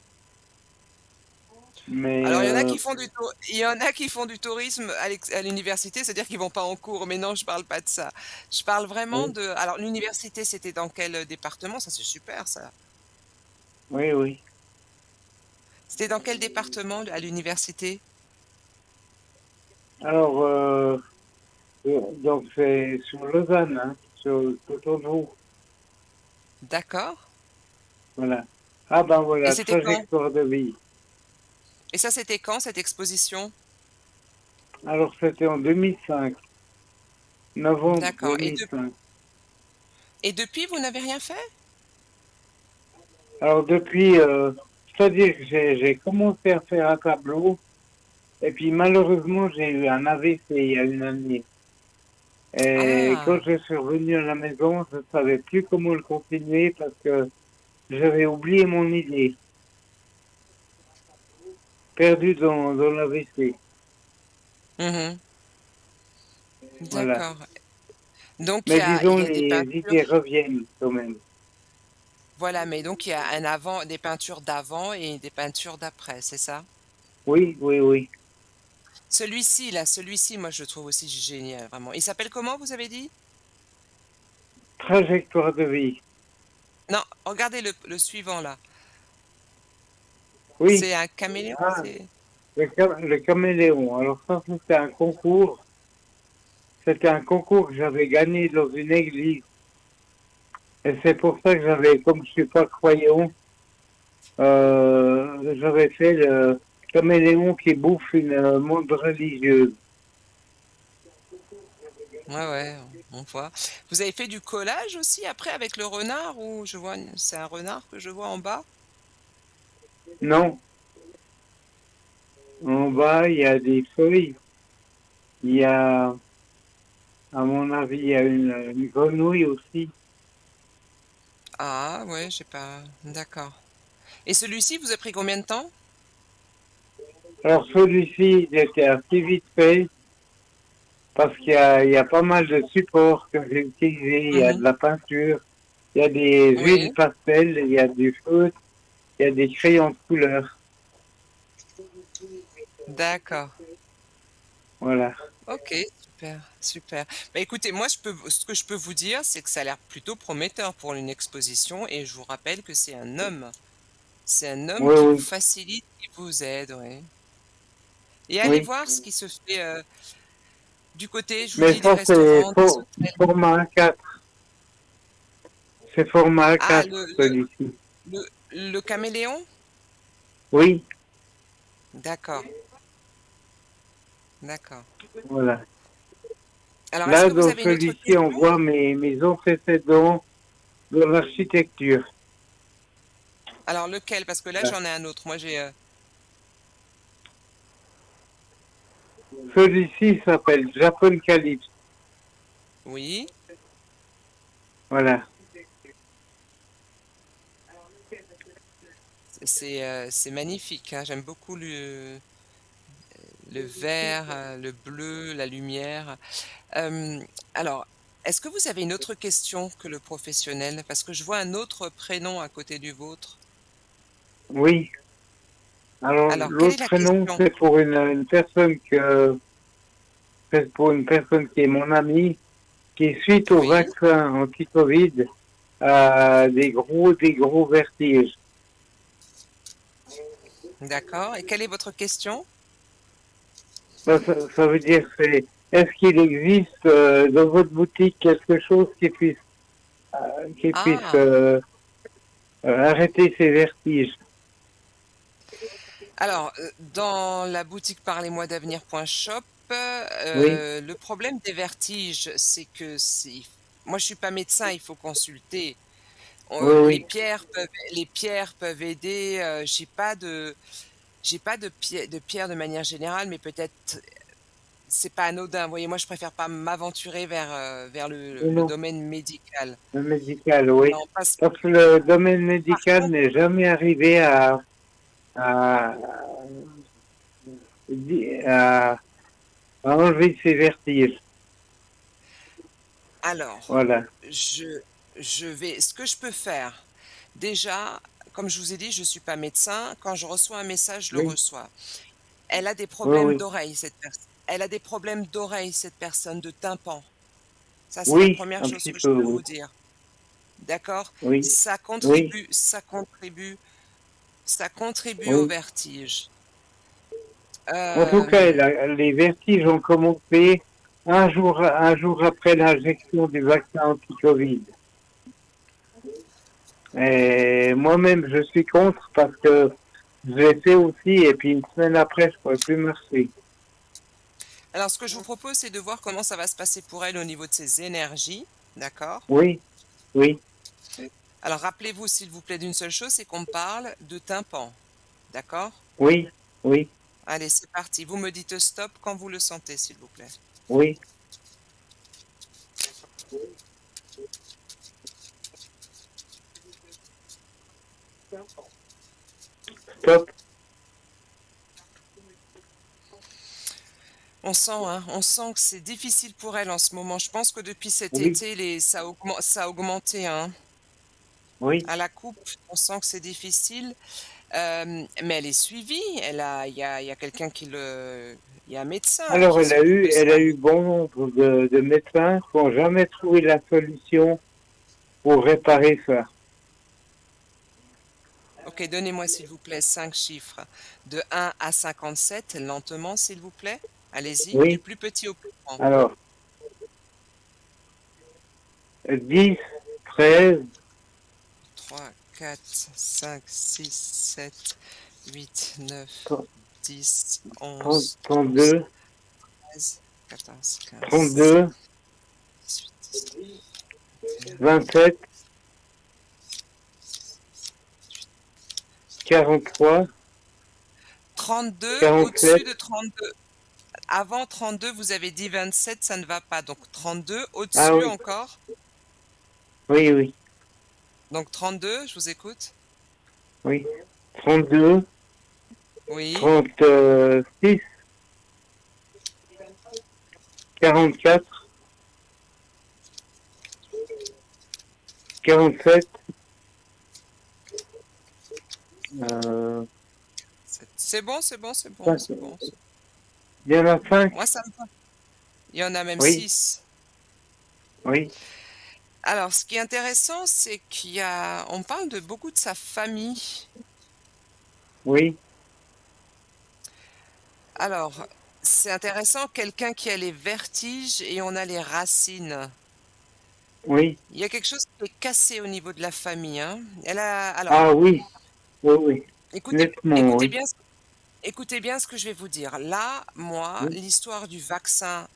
mais Alors il y en a qui font du tourisme à l'université, c'est-à-dire qu'ils vont pas en cours, mais non, je parle pas de ça. Je parle vraiment oui, de alors l'université, c'était dans quel, département? Ça, c'est super ça. oui, oui. C'était dans quel département à l'université? Alors, donc c'est sur Lausanne, hein, sur Cotonou, D'accord. voilà. Ah ben Et voilà, c'était quand? trajectoire de vie. Et ça, c'était quand cette exposition? Alors, c'était en 2005, novembre D'accord 2005. et depuis, vous n'avez rien fait? Alors, depuis, c'est-à-dire que j'ai commencé à faire un tableau, Et puis malheureusement, j'ai eu un AVC il y a une année. Et quand Ah! je suis revenu à la maison, je ne savais plus comment le continuer parce que j'avais oublié mon idée, perdu dans l'AVC. Mmh. Voilà. D'accord. Donc Mais il disons, y a des les peintures idées reviennent quand même. voilà, mais donc il y a un avant des peintures d'avant et des peintures d'après, c'est ça? Oui, oui, oui. Celui-ci là, celui-ci, moi je le trouve aussi génial, vraiment. Il s'appelle comment vous avez dit? Trajectoire de vie. Non, regardez le suivant là. Oui. C'est un caméléon? Ah, C'est le caméléon. Alors ça, c'était un concours. C'était un concours que j'avais gagné dans une église. Et c'est pour ça que j'avais, comme je suis pas croyant, j'avais fait le caméléon qui bouffe une monde religieuse. ouais, ouais, on voit. Vous avez fait du collage aussi après avec le renard ou je vois c'est un renard que je vois en bas? Non, en bas, il y a des feuilles. Il y a, à mon avis, il y a une grenouille aussi. Ah ouais, j'ai pas d'accord. Et celui-ci vous a pris combien de temps? Alors celui-ci, il était assez vite fait parce il y a pas mal de supports que j'ai utilisés. Il y a de Mmh. la peinture, il y a des huiles Oui, pastel, il y a du feutre, il y a des crayons de couleur. d'accord. Voilà. OK, super, super. Bah, écoutez, moi ce que je peux vous dire, c'est que ça a l'air plutôt prometteur pour une exposition et je vous rappelle que c'est un homme. C'est un homme Oui, qui vous oui, facilite, qui vous aide, oui. Et allez oui. voir ce qui se fait, du côté, je vous Mais dis, des ça, c'est restaurants, des hôtels. format A4. C'est format Ah, A4, celui-ci. le caméléon? Oui, D'accord, d'accord. voilà. Alors est-ce Là, que vous dans avez une autre celui-ci, on question? voit mes antécédents de l'architecture. Alors lequel? Parce que là, Voilà. j'en ai un autre. Moi, j'ai, Celui-ci s'appelle Japan Calypse. oui, Voilà. c'est magnifique, hein. J'aime beaucoup le vert, le bleu, la lumière. Alors, est-ce que vous avez une autre question que le professionnel? Parce que je vois un autre prénom à côté du vôtre. Oui. Alors, Alors, quelle est l'autre la prénom, question? c'est pour une personne qui est mon amie, qui, suite au Oui, vaccin anti-Covid, a des gros vertiges. d'accord. Et quelle est votre question? Ça veut dire, est-ce qu'il existe dans votre boutique quelque chose qui puisse Ah! arrêter ces vertiges? Alors, dans la boutique parlez-moi d'avenir.shop, Oui, le problème des vertiges, c'est que c'est moi je suis pas médecin, il faut consulter. oui, oui. Les pierres peuvent aider, j'ai pas de pierre de manière générale, mais peut-être c'est pas anodin. Vous voyez, moi je préfère pas m'aventurer vers Mais le non, domaine médical. le médical, oui. Non, Parce que le domaine par médical contre n'est jamais arrivé à, à, à enlever ces vertiges. alors, Voilà. je je vais ce que je peux faire, déjà, comme je vous ai dit, je suis pas médecin. Quand je reçois un message, je le Oui, reçois. Elle a des oui, problèmes oui. d'oreille, elle a des problèmes d'oreille, cette personne, de tympan. Ça, c'est la Oui, première un chose petit que je peu, peux oui. vous dire. D'accord? Oui, oui, Ça contribue au oui. vertige. En tout cas, Hem, les vertiges ont commencé un jour après l'injection du vaccin anti-Covid. Et moi-même, je suis contre parce que je l'ai fait aussi et puis une semaine après, je ne pourrais plus marcher. alors ce que je vous propose, c'est de voir comment ça va se passer pour elle au niveau de ses énergies, d'accord? Oui, oui, Alors rappelez-vous s'il vous plaît d'une seule chose, c'est qu'on parle de tympan, d'accord? oui, oui, Allez, c'est parti. Vous me dites stop quand vous le sentez, s'il vous plaît. Oui, stop. On sent, hein, on sent que c'est difficile pour elle en ce moment. Je pense que depuis cet Oui, été, ça a augmenté, hein. oui. À la coupe, on sent que c'est difficile. Mais elle est suivie. Il y a quelqu'un il y a un médecin Alors, qui s'occupe de elle ça. a eu bon nombre de médecins qui n'ont jamais trouvé la solution pour réparer ça. OK, donnez-moi s'il vous plaît 5 chiffres de 1 à 57, lentement s'il vous plaît. Allez-y, du Oui, plus petit au plus grand. alors, 10, 13, 3, 4, 5, 6, 7, 8, 9, 10, 11, 12, 32, 13, 14, 15, 32, 18, 19, 20, 27, 43, 32, au-dessus 47. de 32. Avant 32, vous avez dit 27, ça ne va pas. Donc 32, Ah au-dessus oui, encore. oui, oui, Donc 32, je vous écoute. oui. 32, Oui. 36, 44, 47, euh, C'est bon, c'est bon, c'est bon, 5. c'est bon. Il y en a 5. Moi, ça me va. Il y en a même Oui, 6. oui, Alors, ce qui est intéressant, c'est on parle de beaucoup de sa famille. oui, Alors, c'est intéressant, quelqu'un qui a les vertiges et on a les racines. oui. Il y a quelque chose qui est cassé au niveau de la famille, hein. Alors, Ah oui, oui, oui. écoutez, Nettement, écoutez oui. bien, écoutez bien ce que je vais vous dire. Là, moi, Oui, l'histoire du vaccin,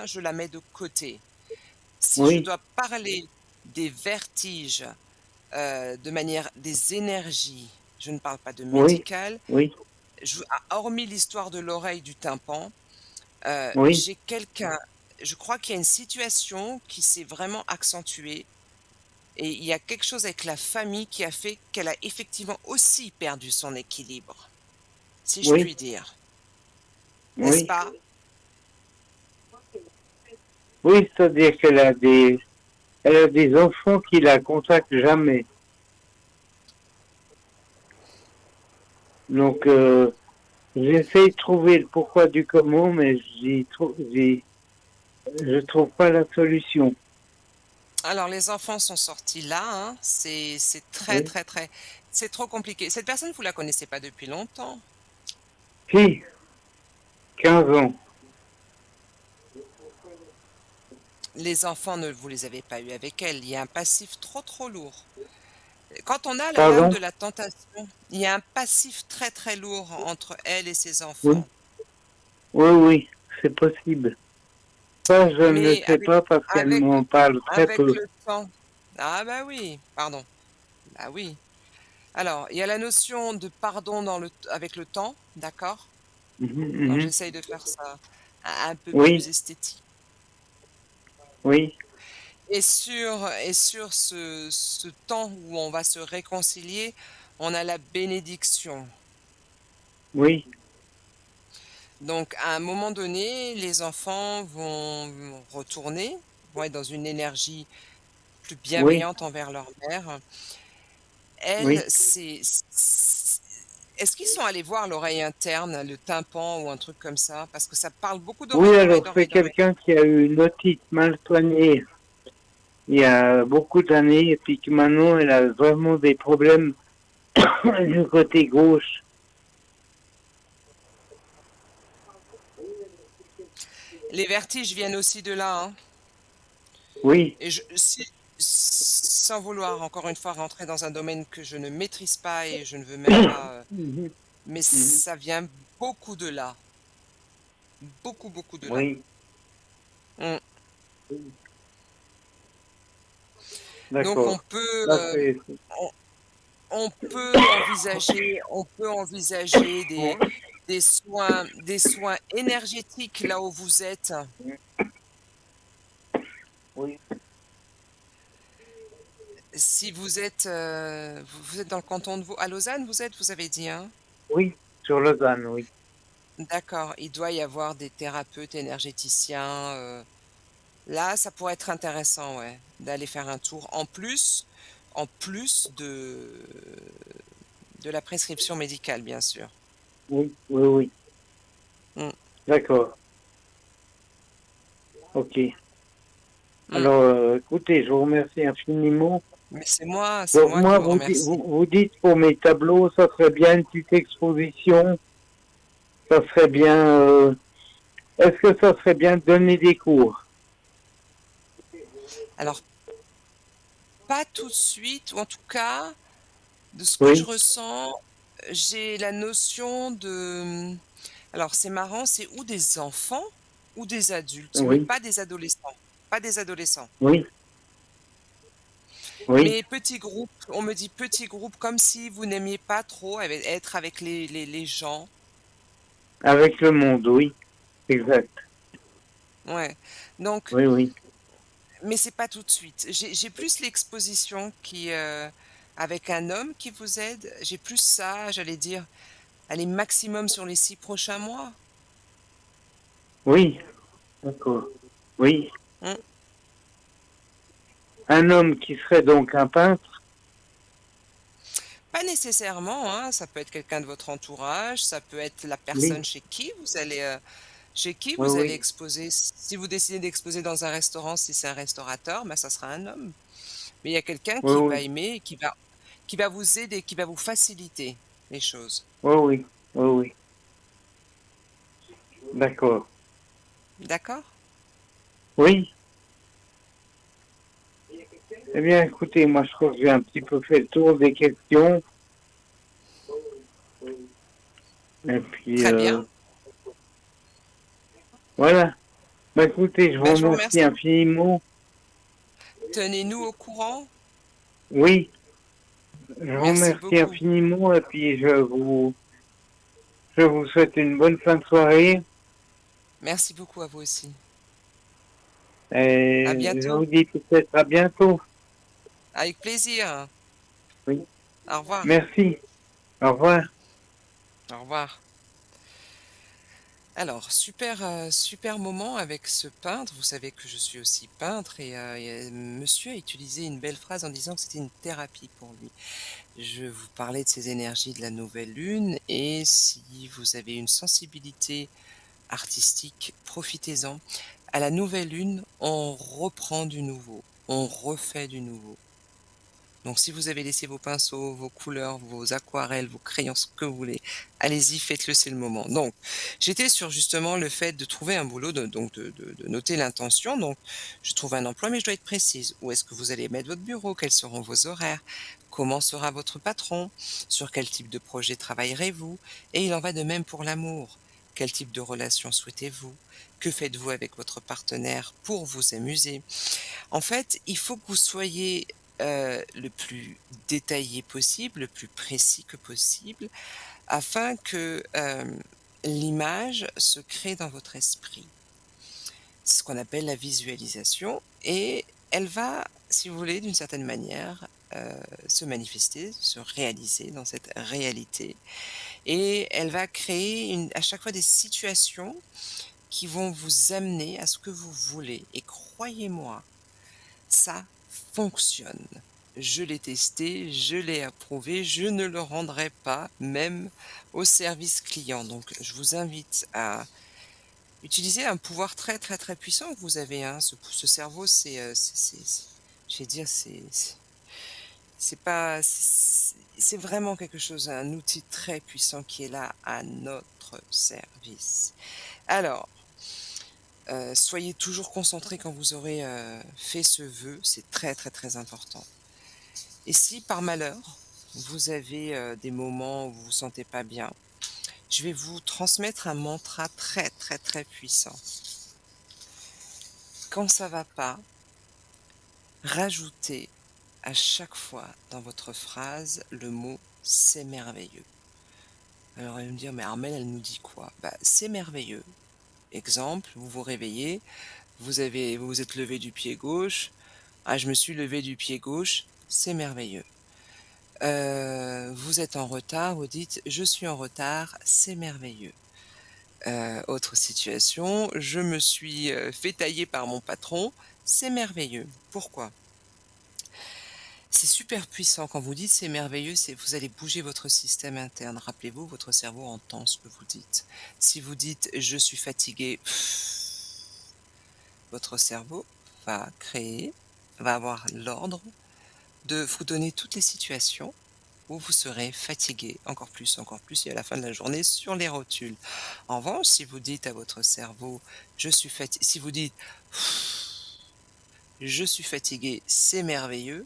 je la mets de côté. Si je oui, dois parler des vertiges, de manière des énergies, je ne parle pas de oui, médical, oui, hormis l'histoire de l'oreille, du tympan, oui, j'ai quelqu'un je crois qu'il y a une situation qui s'est vraiment accentuée et il y a quelque chose avec la famille qui a fait qu'elle a effectivement aussi perdu son équilibre, si je oui, puis dire. N'est-ce oui. pas? Oui, c'est-à-dire elle a des enfants qui la contactent jamais. Donc, j'essaie de trouver le pourquoi du comment, mais je trouve pas la solution. Alors les enfants sont sortis là, hein, c'est très, Oui. très, très c'est trop compliqué. Cette personne, vous la connaissez pas depuis longtemps? Si, 15 ans. Les enfants, ne vous les avez pas eus avec elle. Il y a un passif trop, trop lourd. Quand on a l'âme Pardon? de la tentation, il y a un passif très, très lourd entre elle et ses Oui, enfants. oui, oui, c'est possible. Ça, je ne le Mais sais pas parce qu'elle avec m'en parle très avec peu. le temps ah bah oui, pardon. Bah oui. Alors, il y a la notion de pardon avec le temps, d'accord? Mhm, Alors mhm. j'essaye de faire ça un peu plus Oui, esthétique. oui, Et sur ce temps où on va se réconcilier, on a la bénédiction. oui, Donc à un moment donné, les enfants vont retourner, vont être dans une énergie plus oui, bienveillante envers leur mère. Elle, oui. est-ce qu'ils sont allés voir l'oreille interne, le tympan ou un truc comme ça? Parce que ça parle beaucoup Oui, d'oreille, d'oreille, alors c'est d'oreille, d'oreille. quelqu'un qui a eu une otite mal soignée il y a beaucoup d'années et puis que maintenant elle a vraiment des problèmes du côté gauche. Les vertiges viennent aussi de là, hein. Oui, Et sans vouloir encore une fois rentrer dans un domaine que je ne maîtrise pas et je ne veux même pas, mhm, mais mhm. ça vient beaucoup de là, beaucoup, beaucoup de là. Oui, Mmh. Donc d'accord. Ça, on on peut envisager des soins énergétiques là où vous êtes. Oui, Si vous êtes, vous êtes dans le canton de Vaud à Lausanne, vous avez dit, hein? oui, sur Lausanne, oui. D'accord, il doit y avoir des thérapeutes énergéticiens, là, ça pourrait être intéressant, ouais, d'aller faire un tour en plus de la prescription médicale, bien sûr. Oui, oui, oui. Mmh, D'accord. OK. mmh. Alors, écoutez, je vous remercie infiniment. Mais c'est Donc, moi qui moi, vous remercie. vous dites pour mes tableaux, ça serait bien une petite exposition. Ça serait bien. Est-ce que ça serait bien de donner des cours? Alors, pas tout de suite, ou en tout cas, de ce que je Oui, ressens, j'ai la notion de, alors c'est marrant, c'est ou des enfants ou des adultes, mais oui, pas des adolescents, pas des adolescents. oui, oui. Mais petits groupes, on me dit petits groupes comme si vous n'aimiez pas trop être avec les gens. Avec le monde, oui. Exact. Ouais, donc Oui, oui. mais c'est pas tout de suite. J'ai plus l'exposition qui, avec un homme qui vous aide, j'ai plus ça, j'allais dire, allez, maximum sur les 6 prochains mois. Oui, d'accord. Oui. Mmh. Un homme qui serait donc un peintre. Pas nécessairement, hein, ça peut être quelqu'un de votre entourage, ça peut être la Oui, personne chez qui oui, vous allez oui. exposer. Si vous décidez d'exposer dans un restaurant, si c'est un restaurateur, bah, ça sera un homme. Mais il y a quelqu'un Oui, qui va oui. aimer, qui va vous aider, qui va vous faciliter les choses. Oui, oui. Oui, oui. D'accord. D'accord? Oui. Eh bien, écoutez, moi, je crois que j'ai un petit peu fait le tour des questions. Et puis, Très bien. voilà. Bah, écoutez, je vous Ben, je vous remercie remercie. infiniment. Tenez-nous au courant. Oui, je vous Merci remercie beaucoup. infiniment. Et puis, je vous souhaite une bonne fin de soirée. Merci beaucoup à vous aussi. À Et je bientôt. vous dis peut-être à bientôt. Avec plaisir. Oui. Au revoir. Merci. Au revoir. Au revoir. Alors, super moment avec ce peintre. Vous savez que je suis aussi peintre et monsieur a utilisé une belle phrase en disant que c'était une thérapie pour lui. Je vous parlais de ces énergies de la nouvelle lune et si vous avez une sensibilité artistique, profitez-en. À la nouvelle lune, on reprend du nouveau, on refait du nouveau. Donc si vous avez laissé vos pinceaux, vos couleurs, vos aquarelles, vos crayons, ce que vous voulez, allez-y, faites-le, c'est le moment. Donc, j'étais sur justement le fait de trouver un boulot, de noter l'intention. Donc, je trouve un emploi, mais je dois être précise. Où est-ce que vous allez mettre votre bureau? Quels seront vos horaires? Comment sera votre patron? Sur quel type de projet travaillerez-vous? Et il en va de même pour l'amour. Quel type de relation souhaitez-vous? Que faites-vous avec votre partenaire pour vous amuser? En fait, il faut que vous soyez, le plus détaillé possible, le plus précis que possible, afin que, l'image se crée dans votre esprit. C'est ce qu'on appelle la visualisation et elle va, si vous voulez, d'une certaine manière, se manifester, se réaliser dans cette réalité et elle va créer à chaque fois des situations qui vont vous amener à ce que vous voulez et croyez-moi, ça fonctionne. Je l'ai testé, je l'ai approuvé, je ne le rendrai pas, même au service client. Donc, je vous invite à utiliser un pouvoir très, très, très puissant que vous avez, hein. Ce cerveau, je vais dire, c'est pas, c'est vraiment quelque chose, un outil très puissant qui est là à notre service. Alors, soyez toujours concentrés quand vous aurez, fait ce vœu, c'est très, très, très important. Et si par malheur, vous avez, des moments où vous vous sentez pas bien, je vais vous transmettre un mantra très, très, très puissant. Quand ça va pas, rajoutez à chaque fois dans votre phrase le mot «c'est merveilleux». Alors elle va me dire: «Mais Armelle, elle nous dit quoi?» Bah, c'est merveilleux. Exemple, vous vous réveillez, vous vous êtes levé du pied gauche. «Ah, je me suis levé du pied gauche», c'est merveilleux. Vous êtes en retard, vous dites: «Je suis en retard», c'est merveilleux. Autre situation, je me suis, fait tailler par mon patron, c'est merveilleux. Pourquoi? C'est super puissant quand vous dites: «C'est merveilleux», c'est vous allez bouger votre système interne. Rappelez-vous, votre cerveau entend ce que vous dites. Si vous dites: «Je suis fatigué», votre cerveau va avoir l'ordre de vous donner toutes les situations où vous serez fatigué, encore plus et à la fin de la journée sur les rotules. En revanche, si vous dites à votre cerveau: «Je suis fatigué», si vous dites: «Je suis fatigué, c'est merveilleux»,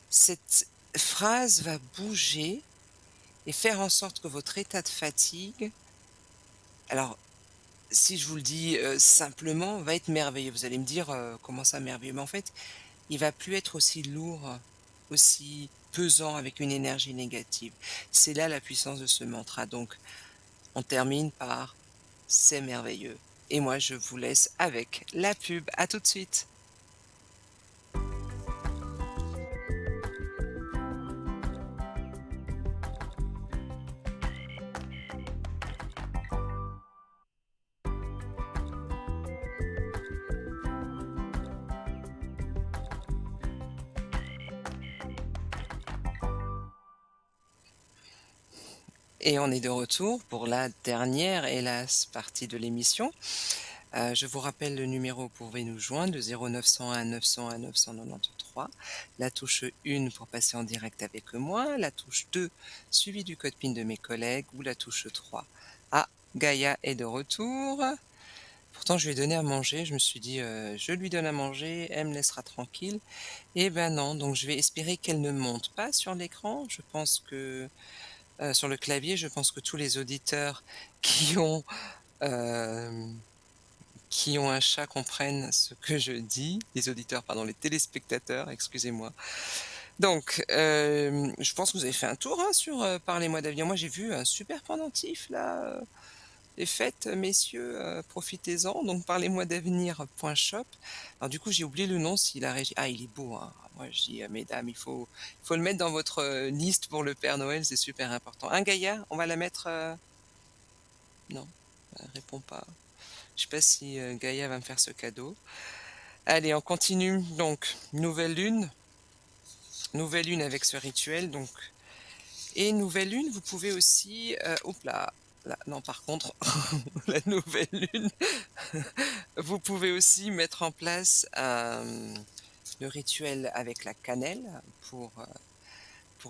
cette phrase va bouger et faire en sorte que votre état de fatigue, alors si je vous le dis, simplement, va être merveilleux. Vous allez me dire: «Comment ça merveilleux?» Mais en fait, il va plus être aussi lourd, aussi pesant avec une énergie négative. C'est là la puissance de ce mantra. Donc on termine par: «C'est merveilleux» et moi je vous laisse avec la pub. À tout de suite. Et on est de retour pour la dernière, hélas, partie de l'émission. Je vous rappelle le numéro, vous pouvez nous joindre, le 0901 901 993, la touche 1 pour passer en direct avec moi, la touche 2 suivie du code PIN de mes collègues ou la touche 3. Ah, Gaïa est de retour. Pourtant je lui ai donné à manger, je me suis dit: «Je lui donne à manger, elle me laissera tranquille» et ben non, donc je vais espérer qu'elle ne monte pas sur l'écran. Je pense que, sur le clavier, je pense que tous les auditeurs qui ont, hem qui ont un chat comprennent ce que je dis. Les auditeurs, pardon, les téléspectateurs, excusez-moi. Donc, je pense que vous avez fait un tour, hein, sur, Parlez-moi d'avenir. Moi, j'ai vu un super pendentif là, les fêtes, messieurs, profitez-en. Donc parlez-moi d'avenir.shop. Alors du coup, j'ai oublié le nom si la régie, ah, il est beau, hein. Moi, je dis: «Mesdames, il faut le mettre dans votre, liste pour le Père Noël, c'est super important». Hein, Gaïa? On va la mettre, non, elle répond pas. Je sais pas si, Gaïa va me faire ce cadeau. Allez, on continue. Donc, nouvelle lune avec ce rituel. Donc, et nouvelle lune, vous pouvez aussi, oups là, non, par contre, la nouvelle lune, vous pouvez aussi mettre en place le rituel avec la cannelle pour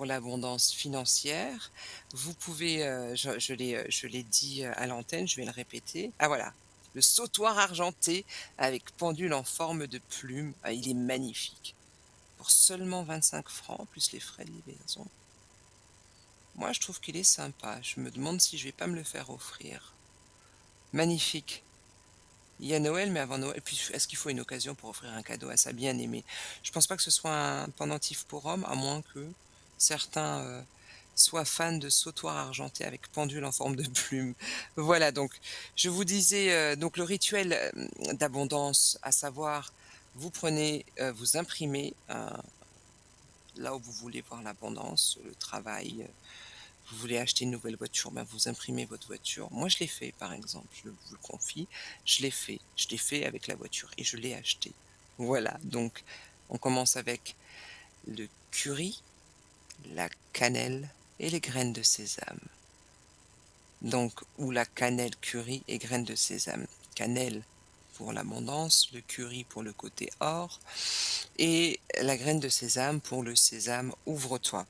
l'abondance financière. Vous pouvez, je l'ai dit, à l'antenne, je vais le répéter. Ah voilà, le sautoir argenté avec pendule en forme de plume. Ah, il est magnifique. Pour seulement 25 francs plus les frais de livraison. Moi, je trouve qu'il est sympa. Je me demande si je vais pas me le faire offrir. Magnifique. Il y a Noël, mais avant Noël, puis est-ce qu'il faut une occasion pour offrir un cadeau à sa bien-aimée? Je pense pas que ce soit un pendentif pour homme, à moins que certains, soient fans de sautoirs argentés avec pendule en forme de plume. Voilà, donc je vous disais, donc le rituel, d'abondance, à savoir, vous prenez, vous imprimez là où vous voulez voir l'abondance, le travail, vous voulez acheter une nouvelle voiture, ben, vous imprimez votre voiture. Moi, je l'ai fait, par exemple, je vous le confie, je l'ai fait. Je l'ai fait avec la voiture et je l'ai acheté. Voilà, donc on commence avec le curry, la cannelle et les graines de sésame. Donc, ou la cannelle curry et graines de sésame. Cannelle pour l'abondance, le curry pour le côté or et la graine de sésame pour le sésame ouvre-toi.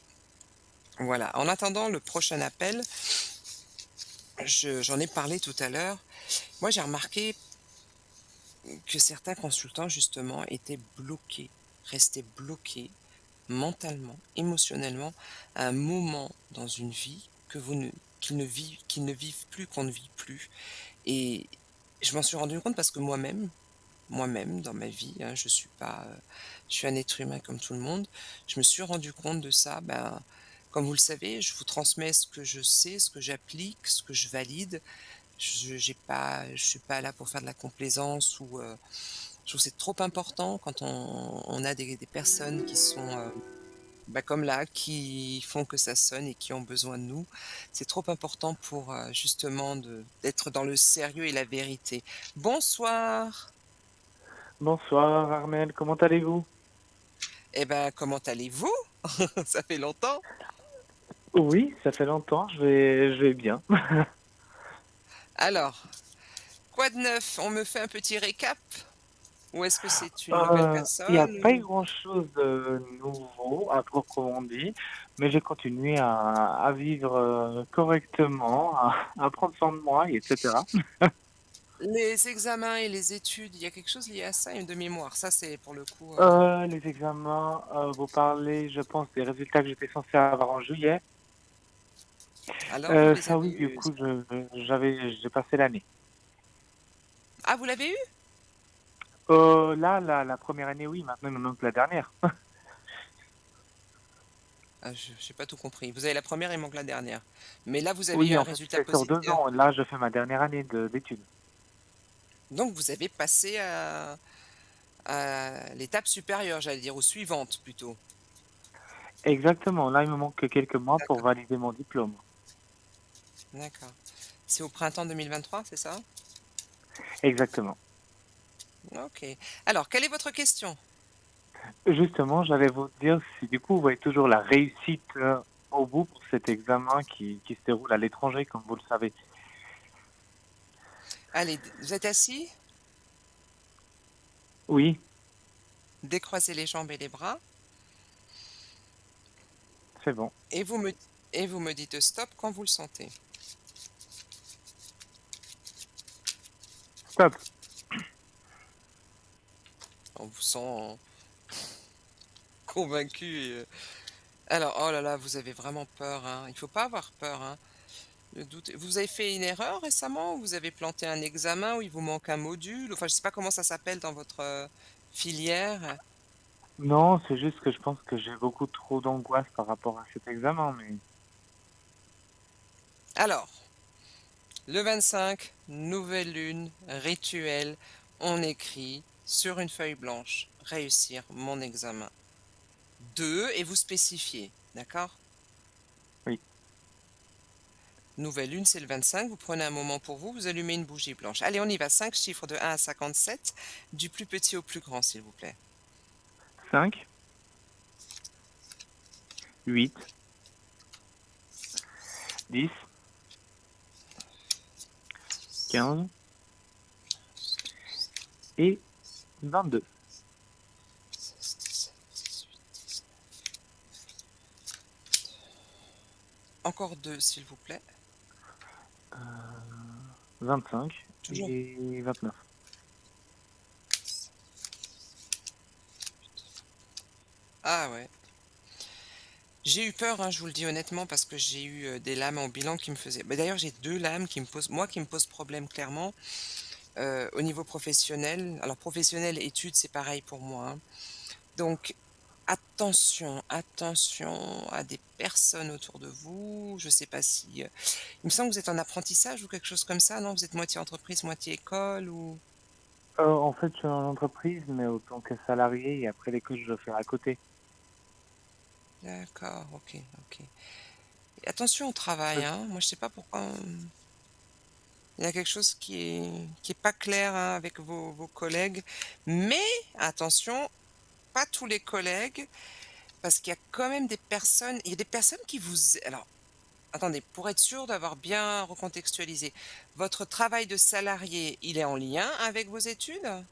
Voilà, en attendant le prochain appel, j'en ai parlé tout à l'heure. Moi, j'ai remarqué que certains consultants, justement, étaient bloqués, restaient bloqués mentalement, émotionnellement, à un moment dans une vie que vous ne qu'ils ne vivent plus, qu'on ne vit plus. Et je m'en suis rendu compte parce que moi-même, dans ma vie, hein, je suis pas, je suis un être humain comme tout le monde. Je me suis rendu compte de ça, ben, Comme vous le savez, je vous transmets ce que je sais, ce que j'applique, ce que je valide. Je suis pas là pour faire de la complaisance ou, je trouve que c'est trop important quand on a des personnes qui sont, bah, comme là, qui font que ça sonne et qui ont besoin de nous. C'est trop important pour, justement d'être dans le sérieux et la vérité. Bonsoir! Bonsoir Armel, comment allez-vous? Eh ben, comment allez-vous? Ça fait longtemps. Oui, ça fait longtemps, je vais bien. Alors, quoi de neuf? On me fait un petit récap? Ou est-ce que c'est une nouvelle Il n'y a personne pas eu ou grand-chose de nouveau, à proprement dit, mais j'ai continué à vivre correctement, à prendre soin de moi, etc. les examens et les études, il y a quelque chose lié à ça, de mémoire. Ça, c'est pour le coup, Les examens, vous parlez, je pense, des résultats que j'étais censé avoir en juillet. alors vous les Ça avez oui, du eus? coup, j'ai passé l'année. Ah, vous l'avez eu? Là, la première année, oui, maintenant il me manque la dernière. Ah, je j'ai pas tout compris. Vous avez la première, il manque la dernière. Mais là, vous avez eu Oui, un en fait, résultat c'est sur positif. 2 ans. Là, je fais ma dernière année d'études. Donc vous avez passé à l'étape supérieure, j'allais dire, aux suivantes plutôt. Exactement. Là, il me manque que quelques mois pour D'accord, valider mon diplôme. d'accord. C'est au printemps 2023, c'est ça? Exactement. OK. Alors, quelle est votre question? Justement, j'allais vous dire si du coup, vous voyez toujours la réussite au bout pour cet examen qui se déroule à l'étranger, comme vous le savez. Allez, vous êtes assis? Oui, Décroisez les jambes et les bras c'est bon. et vous me dites stop quand vous le sentez. Stop. On vous sent convaincu alors, oh là là, vous avez vraiment peur, hein. Il faut pas avoir peur, hein. Le doute vous avez fait une erreur récemment ou vous avez planté un examen ou il vous manque un module? Enfin, je sais pas comment ça s'appelle dans votre, filière. Non, c'est juste que je pense que j'ai beaucoup trop d'angoisse par rapport à cet examen, mais Alors, le 25, nouvelle lune, rituel, on écrit sur une feuille blanche: «Réussir mon examen». 2 et vous spécifiez, d'accord? oui. Nouvelle lune, c'est le 25, vous prenez un moment pour vous, vous allumez une bougie blanche. Allez, on y va, 5 chiffres de 1 à 57, du plus petit au plus grand, s'il vous plaît. 5, 8, 10, 15 et 22. 16, 17, 18, 19. Encore 2, s'il vous plaît. 25 Toujours. et 29. Ah ouais. J'ai eu peur, hein, je vous le dis honnêtement, parce que j'ai eu des lames en bilan qui me faisaient. Bah, d'ailleurs, j'ai deux lames qui me posent problème clairement au niveau professionnel. Alors, professionnel, études, c'est pareil pour moi, hein. Donc, attention, attention à des personnes autour de vous. Je sais pas si. Il me semble que vous êtes en apprentissage ou quelque chose comme ça, non? Vous êtes moitié entreprise, moitié école ou. En fait, je suis en entreprise, mais autant que salarié, et après l'école, je dois faire à côté. D'accord, ok, ok. Et attention au travail, hein. Moi, je sais pas pourquoi. Il y a quelque chose qui est pas clair, hein, avec vos collègues. Mais attention, pas tous les collègues, parce qu'il y a quand même des personnes il y a des personnes qui vous alors, attendez, pour être sûr d'avoir bien recontextualisé, votre travail de salarié, il est en lien avec vos études?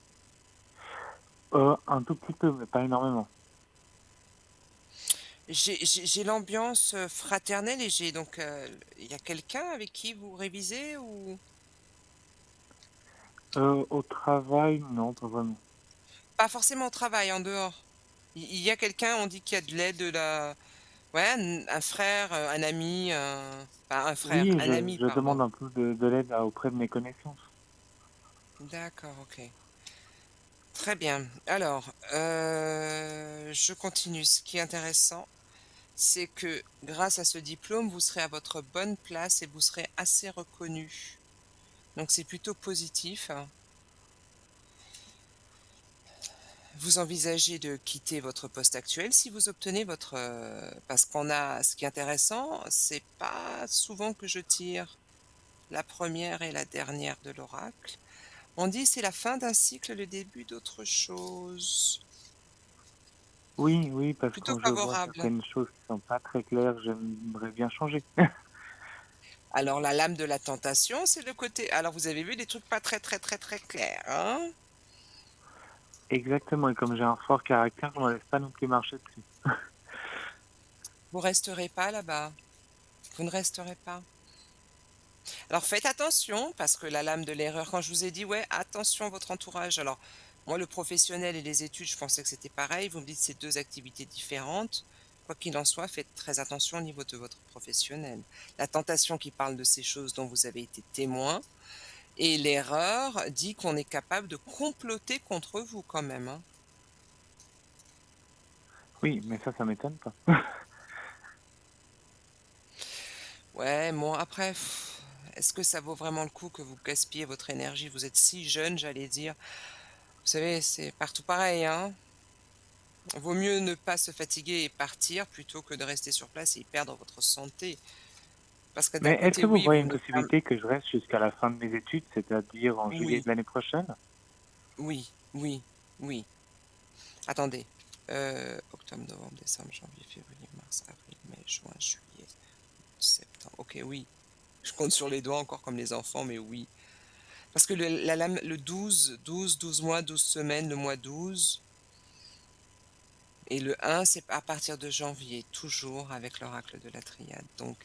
Un tout petit peu, mais pas énormément. J'ai l'ambiance, fraternelle et j'ai donc, il y a quelqu'un avec qui vous révisez ou? Au travail, non, pas vraiment. Pas forcément au travail, en dehors? Il y a quelqu'un, on dit qu'il y a de l'aide, de la ouais, un frère, un ami, un frère, Oui, un ami, je pardon. demande un peu de l'aide auprès de mes connaissances. D'accord, OK. Très bien. Alors, je continue. Ce qui est intéressant, c'est que grâce à ce diplôme, vous serez à votre bonne place et vous serez assez reconnu. Donc c'est plutôt positif. Vous envisagez de quitter votre poste actuel si vous obtenez votre, parce qu'on a ce qui est intéressant, c'est pas souvent que je tire la première et la dernière de l'oracle. On dit: «C'est la fin d'un cycle, le début d'autre chose». Oui, oui, parce que Plutôt quand je vois favorable. certaines choses qui sont pas très claires, j'aimerais bien changer. Alors la lame de la tentation, c'est le côté alors vous avez vu des trucs pas très, très, très, très clairs, hein? Exactement, et comme j'ai un fort caractère, je me laisse pas non plus marcher dessus. Vous resterez pas là-bas, vous ne resterez pas. Alors faites attention parce que la lame de l'erreur quand je vous ai dit: «Ouais, attention à votre entourage», alors moi le professionnel et les études, je pensais que c'était pareil, vous me dites: «C'est 2 activités différentes». Quoi qu'il en soit, faites très attention au niveau de votre professionnel. La tentation qui parle de ces choses dont vous avez été témoin et l'erreur dit qu'on est capable de comploter contre vous quand même, hein. Oui, mais ça m'étonne pas. Ouais, bon après, est-ce que ça vaut vraiment le coup que vous gaspillez votre énergie? Vous êtes si jeune, j'allais dire. Vous savez, c'est partout pareil, hein. Vaut mieux ne pas se fatiguer et partir plutôt que de rester sur place et y perdre votre santé. Parce que d'un Mais est-ce côté, que vous oui, voyez vous une ne ferm possibilité que je reste jusqu'à la fin de mes études, c'est-à-dire en juillet oui, de l'année prochaine? oui, oui, oui. Attendez, octobre, novembre, décembre, janvier, février, mars, avril, mai, juin, juillet, septembre. OK, oui. Je compte sur les doigts encore comme les enfants, mais oui. Parce que la lame le 12 mois, 12 semaines, le mois 12 et le 1, c'est à partir de janvier, toujours avec l'oracle de la triade. Donc,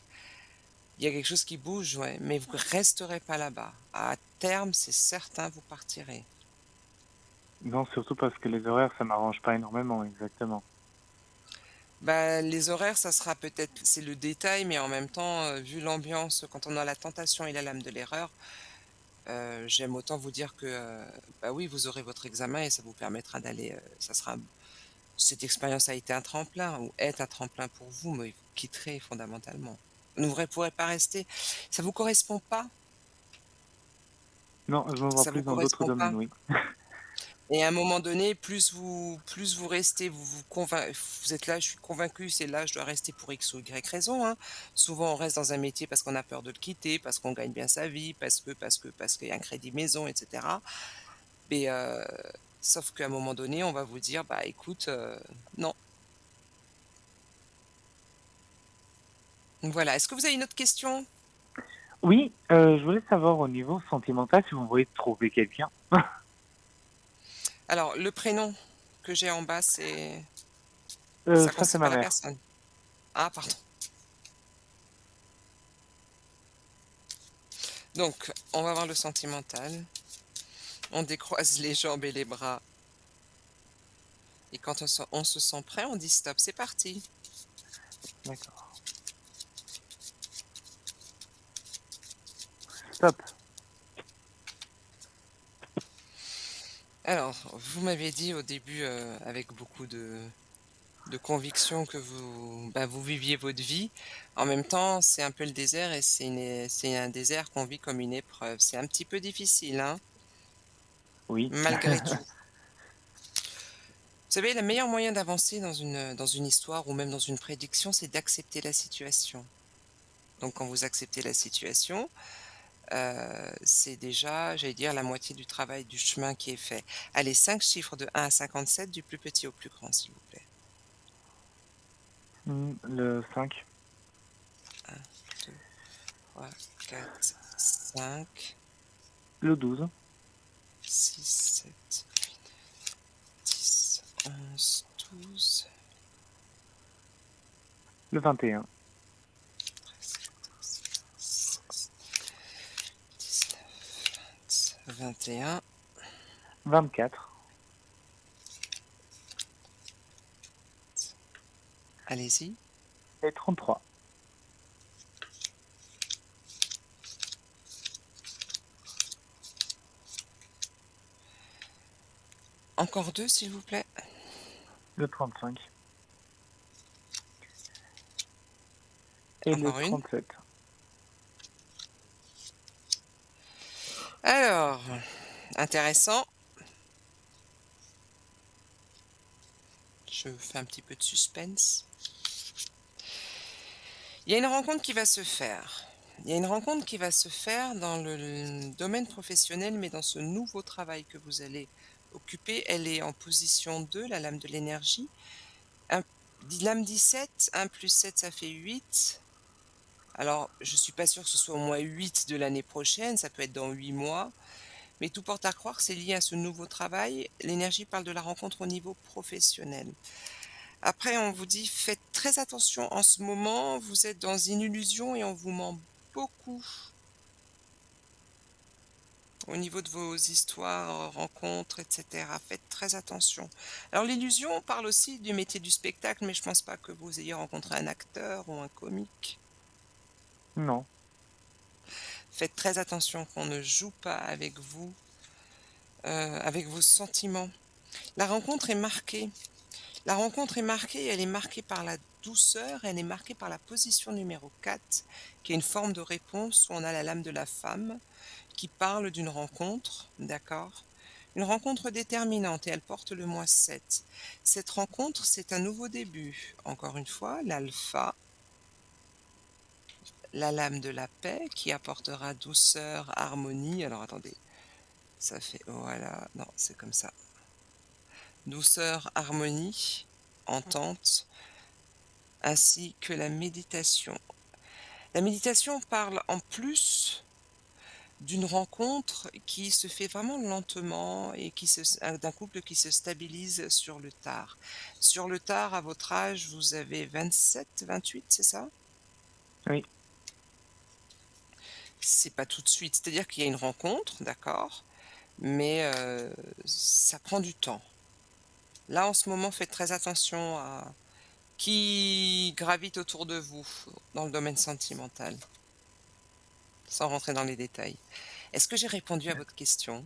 il y a quelque chose qui bouge, ouais, mais vous resterez pas là-bas. À terme, c'est certain, vous partirez. Non, surtout parce que les horaires, ça m'arrange pas énormément, exactement. Bah, les horaires, ça sera peut-être c'est le détail, mais en même temps, vu l'ambiance, quand on a la tentation et la lame de l'erreur, j'aime autant vous dire que, bah, oui, vous aurez votre examen et ça vous permettra d'aller, ça sera cette expérience a été un tremplin ou est un tremplin pour vous, mais vous quitterez fondamentalement. Vous ne pourrez pas rester. Ça vous correspond pas, Non, je me vois ça vous plus dans d'autres correspond pas. domaines, oui. Et à un moment donné, plus vous restez, vous êtes là: «Je suis convaincu, c'est là, je dois rester pour X ou Y raison», hein. Souvent, on reste dans un métier parce qu'on a peur de le quitter, parce qu'on gagne bien sa vie, parce qu'il y a un crédit maison et cetera. Mais, sauf qu'à un moment donné, on va vous dire: «Bah, écoute, non». Voilà. Est-ce que vous avez une autre question? Oui, je voulais savoir au niveau sentimental si vous voyez trouver quelqu'un. Alors, le prénom que j'ai en bas, ça Ça, c'est c'est pas ma la mère. personne? Ah pardon. Donc, on va voir le sentimental. On décroise les jambes et les bras et quand on se sent prêt, on dit stop, c'est parti. D'accord. Stop. Alors, vous m'avez dit au début, avec beaucoup de conviction que vous viviez votre vie. En même temps, c'est un peu le désert et c'est un désert qu'on vit comme une épreuve. C'est un petit peu difficile, hein, Oui. malgré tout. Vous savez, le meilleur moyen d'avancer dans une histoire ou même dans une prédiction, c'est d'accepter la situation. Donc quand vous acceptez la situation, c'est déjà, j'allais dire, la moitié du travail, du chemin qui est fait. Allez, 5 chiffres de 1 à 57, du plus petit au plus grand, s'il vous plaît. Le 5. 1, 2, 3, 4, 5, Le 12. 6, 7, 10, 11, 12, Le 21. 13, 14, 15, 16, 19, 20, 21. 24. Allez-y. Et 33. Encore 2, s'il vous plaît. Le 35. Et le Encore une. 37. Alors, intéressant. Je fais un petit peu de suspense. Il y a une rencontre qui va se faire. Il y a une rencontre qui va se faire dans le domaine professionnel, mais dans ce nouveau travail que vous allez occuper. Elle est en position 2, la lame de l'énergie. Un, lame 17, 1 plus 7, ça fait 8. Alors, je ne suis pas sûre que ce soit au moins 8 de l'année prochaine, ça peut être dans 8 mois, mais tout porte à croire que c'est lié à ce nouveau travail. L'énergie parle de la rencontre au niveau professionnel. Après, on vous dit: «Faites très attention en ce moment, vous êtes dans une illusion et on vous ment beaucoup au niveau de vos histoires, rencontres et cetera. Faites très attention». Alors l'illusion, on parle aussi du métier du spectacle, mais je pense pas que vous ayez rencontré un acteur ou un comique. Non. Faites très attention qu'on ne joue pas avec vous, avec vos sentiments. La rencontre est marquée. La rencontre est marquée, elle est marquée par la douceur, elle est marquée par la position numéro 4, qui est une forme de réponse où on a la lame de la femme qui parle d'une rencontre, d'accord? Une rencontre déterminante et elle porte le mois 7. Cette rencontre, c'est un nouveau début. Encore une fois, l'alpha, la lame de la paix qui apportera douceur, harmonie. Alors attendez, ça fait, voilà, non, c'est comme ça. Douceur, harmonie, entente, ainsi que la méditation. La méditation parle en plus d'une rencontre qui se fait vraiment lentement et d'un couple qui se stabilise sur le tard. Sur le tard, à votre âge, vous avez 27, 28, c'est ça? Oui. C'est pas tout de suite. C'est-à-dire qu'il y a une rencontre, d'accord, mais ça prend du temps. Là, en ce moment, faites très attention à qui gravite autour de vous dans le domaine sentimental, sans rentrer dans les détails. Est-ce que j'ai répondu à votre question?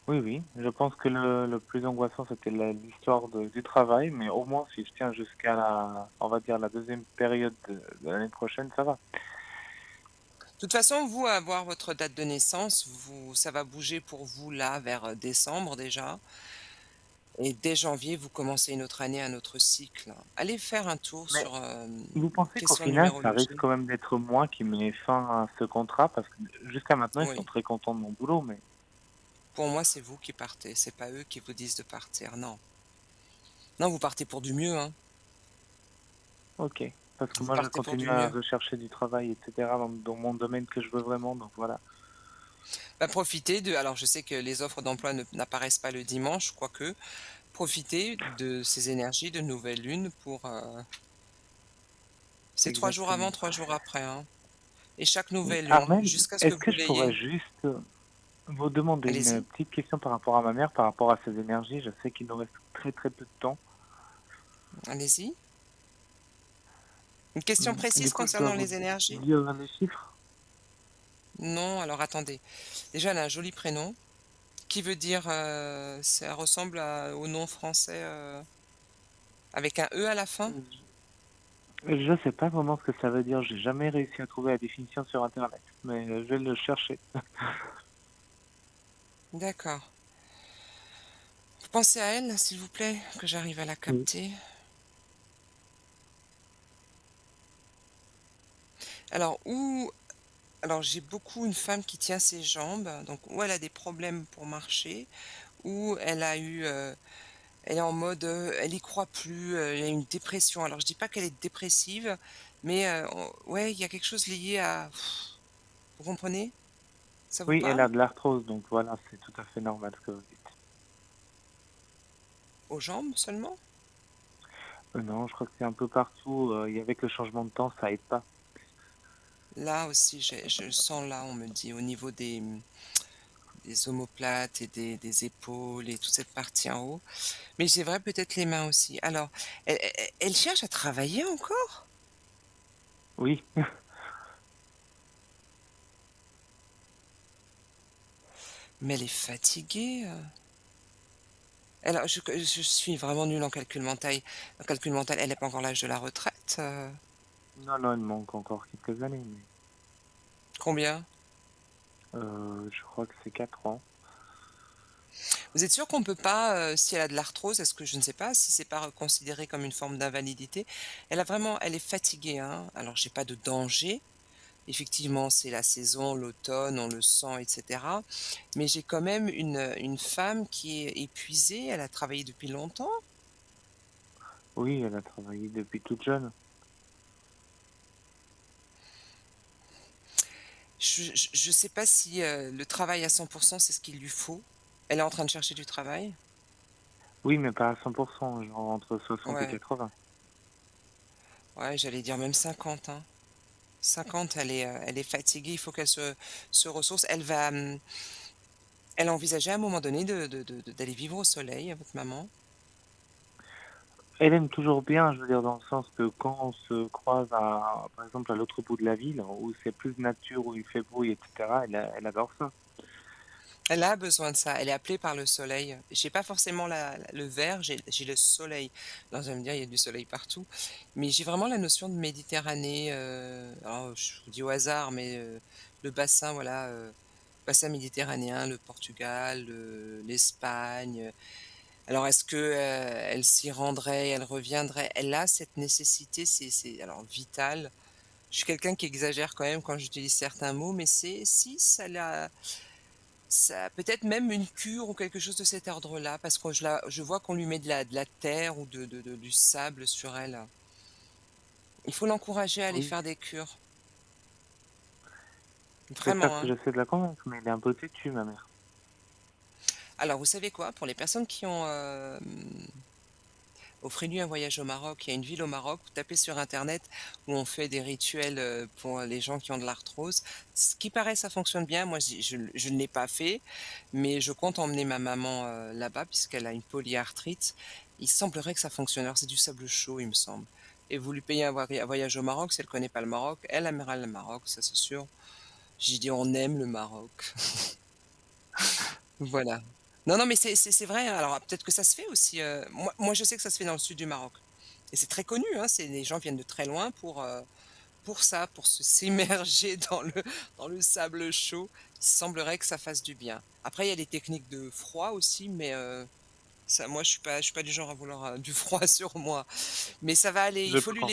Oui, oui. Je pense que le plus angoissant, c'était l'histoire du travail, mais au moins, si je tiens jusqu'à on va dire, la deuxième période de l'année prochaine, ça va. De toute façon, vous, à voir votre date de naissance, ça va bouger pour vous là vers décembre déjà. Et dès janvier, vous commencez une autre année, un autre cycle. Allez faire un tour Mais sur vous pensez qu'au question final, ça risque numérologie. quand même d'être moi qui met fin à ce contrat? Parce que jusqu'à maintenant, ils sont Oui, très contents de mon boulot, mais pour moi, c'est vous qui partez. C'est pas eux qui vous disent de partir. Non. Non, vous partez pour du mieux, hein. OK. Parce que Vous moi, je partez pour du continue à mieux. rechercher du travail, et cetera, dans mon domaine que je veux vraiment, donc voilà. Bah, profitez de. Alors, je sais que les offres d'emploi n'apparaissent pas le dimanche, quoique. Profitez de ces énergies de nouvelle lune pour. C'est 3 jours avant, Exactement. 3 jours après, hein. Et chaque nouvelle lune, Armel, jusqu'à ce que est-ce vous que je pourrais l'ayez. juste vous demander une Allez-y, petite question par rapport à ma mère, par rapport à ses énergies? Je sais qu'il nous reste très très peu de temps. allez-y. Une question Du précise coup, je dois concernant vous les énergies? dire les chiffres? Non, alors attendez. Déjà, elle a un joli prénom qui veut dire, ça ressemble au nom français, avec un E à la fin? Je sais pas vraiment ce que ça veut dire. J'ai jamais réussi à trouver la définition sur internet, mais je vais le chercher. D'accord. Vous pensez à elle, s'il vous plaît, que j'arrive à la Oui. capter? Alors alors j'ai beaucoup une femme qui tient ses jambes, donc ou elle a des problèmes pour marcher, ou elle est en mode, elle y croit plus, elle a une dépression. Alors je dis pas qu'elle est dépressive, mais on ouais, il y a quelque chose lié à vous comprenez? Ça vous Oui, elle a parle? de l'arthrose, donc voilà, c'est tout à fait normal ce que vous dites. Aux jambes seulement? Non, je crois que c'est un peu partout, et avec le changement de temps, ça aide pas. Là aussi, je le sens là, on me dit au niveau des omoplates et des épaules et toute cette partie en haut. Mais c'est vrai, peut-être les mains aussi. Alors, elle cherche à travailler encore? Oui, Mais elle est fatiguée, alors je suis vraiment nulle en calcul mental. Elle n'a pas encore l'âge de la retraite? Non, non, il me manque encore quelques années, mais Combien? je crois que c'est 4 ans. Vous êtes sûr qu'on peut pas, si elle a de l'arthrose, est-ce que je ne sais pas si c'est pas considéré comme une forme d'invalidité? Elle est fatiguée, hein. Alors j'ai pas de danger. Effectivement, c'est la saison, l'automne, on le sent et cetera. Mais j'ai quand même une femme qui est épuisée, elle a travaillé depuis longtemps. Oui, elle a travaillé depuis toute jeune. Je sais pas si, le travail à 100 c'est ce qu'il lui faut. Elle est en train de chercher du travail? Oui, mais pas à 100%, genre entre 60 et Ouais, 80. ouais, j'allais dire même 50, hein. 50, elle est fatiguée, il faut qu'elle se ressource. Elle a envisagé à un moment donné d'aller vivre au soleil, votre maman? Elle aime toujours bien, je veux dire, dans le sens que quand on se croise par exemple, à l'autre bout de la ville, où c'est plus nature, où il fait beau, etc., elle adore ça. Elle a besoin de ça, elle est appelée par le soleil. J'ai pas forcément le vert, j'ai le soleil. Alors vous allez me dire, il y a du soleil partout, mais j'ai vraiment la notion de Méditerranée, alors je vous dis au hasard, mais le bassin, voilà, bassin méditerranéen, le Portugal, l'Espagne. Alors est-ce que, elle s'y rendrait, elle reviendrait? Elle a cette nécessité, c'est alors vital. Je suis quelqu'un qui exagère quand même quand j'utilise certains mots, mais c'est si ça peut-être même une cure ou quelque chose de cet ordre-là, parce que je vois qu'on lui met de la terre ou du sable sur elle. Il faut l'encourager à aller Oui, faire des cures, c'est ça vraiment, que hein. j'essaie de la convaincre, mais elle est un peu têtue, ma mère. Alors vous savez quoi? Pour les personnes qui ont, offrez-lui un voyage au Maroc. Il y a une ville au Maroc, vous tapez sur internet où on fait des rituels, pour les gens qui ont de l'arthrose. Ce qui paraît, ça fonctionne bien. Moi, je ne l'ai pas fait, mais je compte emmener ma maman, là-bas puisqu'elle a une polyarthrite. Il semblerait que ça fonctionne. Alors c'est du sable chaud, il me semble, et vous lui payez un voyage au Maroc. Si elle connaît pas le Maroc, elle aimera le Maroc, ça c'est sûr. J'ai dit: «On aime le Maroc». Voilà. Non, non, mais c'est vrai, hein. Alors peut-être que ça se fait aussi, moi je sais que ça se fait dans le sud du Maroc et c'est très connu, hein, c'est les gens viennent de très loin pour ça, pour se s'immerger dans le sable chaud. Il semblerait que ça fasse du bien. Après il y a des techniques de froid aussi, mais ça moi je suis pas du genre à vouloir, du froid sur moi. Mais ça va aller, Je comprends.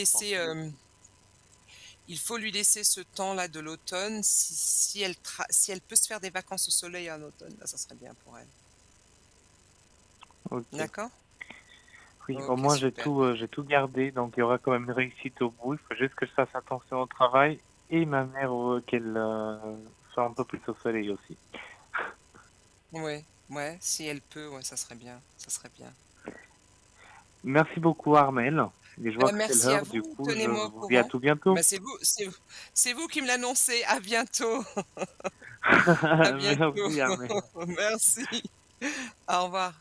il faut lui laisser ce temps-là de l'automne si elle peut se faire des vacances au soleil en automne, bah, ça serait bien pour elle. Ok. D'accord? Oui, au OK, moins super. j'ai tout gardé, donc il y aura quand même une réussite au bout. Il faut juste que je fasse attention au travail et ma mère, qu'elle soit un peu plus au soleil aussi. Ouais, ouais, si elle peut, ouais, ça serait bien, ça serait bien. Merci beaucoup, Armel. Et je vois que c'est Merci à l'heure, du vous, coup, je tenez-moi au vous dis à courant. tout bientôt. Bah, c'est vous qui me l'annoncez. À bientôt, à bientôt. Merci, Armel. Merci. Au revoir.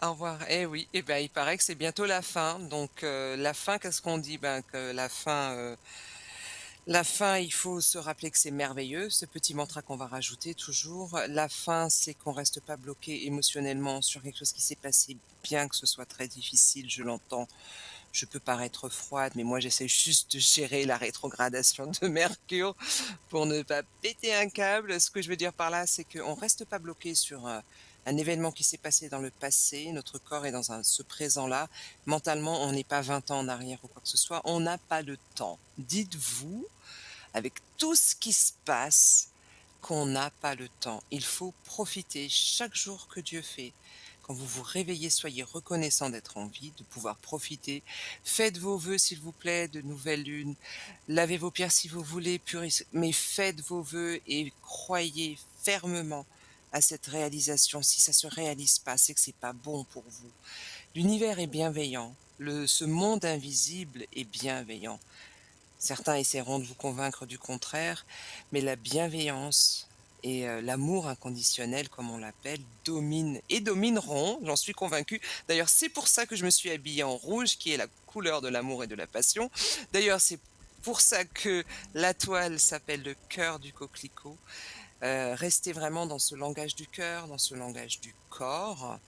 Au revoir. Eh oui, eh ben, il paraît que c'est bientôt la fin. Donc, la fin, qu'est-ce qu'on dit? Ben, que la fin, il faut se rappeler que c'est merveilleux, ce petit mantra qu'on va rajouter toujours. La fin, c'est qu'on reste pas bloqué émotionnellement sur quelque chose qui s'est passé, bien que ce soit très difficile, je l'entends. Je peux paraître froide, mais moi j'essaie juste de gérer la rétrogradation de Mercure pour ne pas péter un câble. Ce que je veux dire par là, c'est qu'on reste pas bloqué sur, un événement qui s'est passé dans le passé. Notre corps est dans ce présent-là. Mentalement, on n'est pas 20 ans en arrière ou quoi que ce soit. On n'a pas le temps. Dites-vous, avec tout ce qui se passe, qu'on n'a pas le temps. Il faut profiter chaque jour que Dieu fait. Quand vous vous réveillez, soyez reconnaissant d'être en vie, de pouvoir profiter. Faites vos vœux, s'il vous plaît, de nouvelle lune. Lavez vos pierres si vous voulez, mais faites vos vœux et croyez fermement à cette réalisation. Si ça se réalise pas, c'est que c'est pas bon pour vous. L'univers est bienveillant. Ce monde invisible est bienveillant. Certains essaieront de vous convaincre du contraire, mais la bienveillance et l'amour inconditionnel, comme on l'appelle, dominent et domineront, j'en suis convaincue. D'ailleurs, c'est pour ça que je me suis habillée en rouge, qui est la couleur de l'amour et de la passion. D'ailleurs, c'est pour ça que la toile s'appelle le cœur du coquelicot. Restez vraiment dans ce langage du cœur, dans ce langage du corps,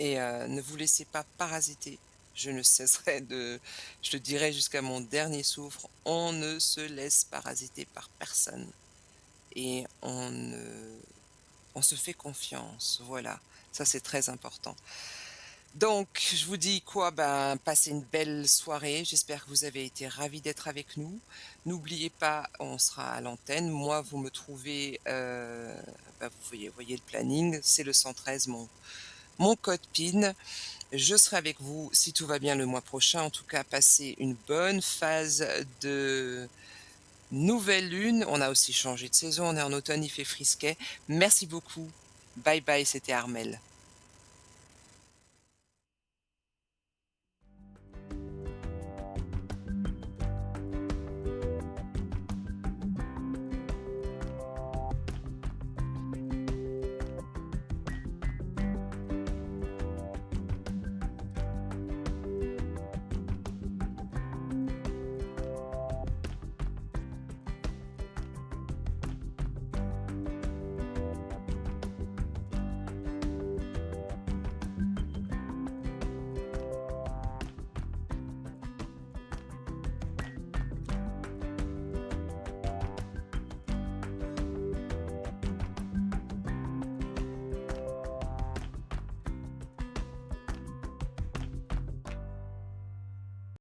et ne vous laissez pas parasiter je ne cesserai de je le dirai jusqu'à mon dernier souffle, on ne se laisse parasiter par personne et on se fait confiance, voilà. Ça, c'est très important. Donc, je vous dis quoi? Ben, passez une belle soirée. J'espère que vous avez été ravis d'être avec nous. N'oubliez pas, on sera à l'antenne. Moi, vous me trouvez, bah, vous voyez le planning, c'est le 113, mon code PIN. Je serai avec vous si tout va bien le mois prochain. En tout cas, passez une bonne phase de nouvelle lune. On a aussi changé de saison, on est en automne, il fait frisquet. Merci beaucoup. Bye bye, c'était Armelle.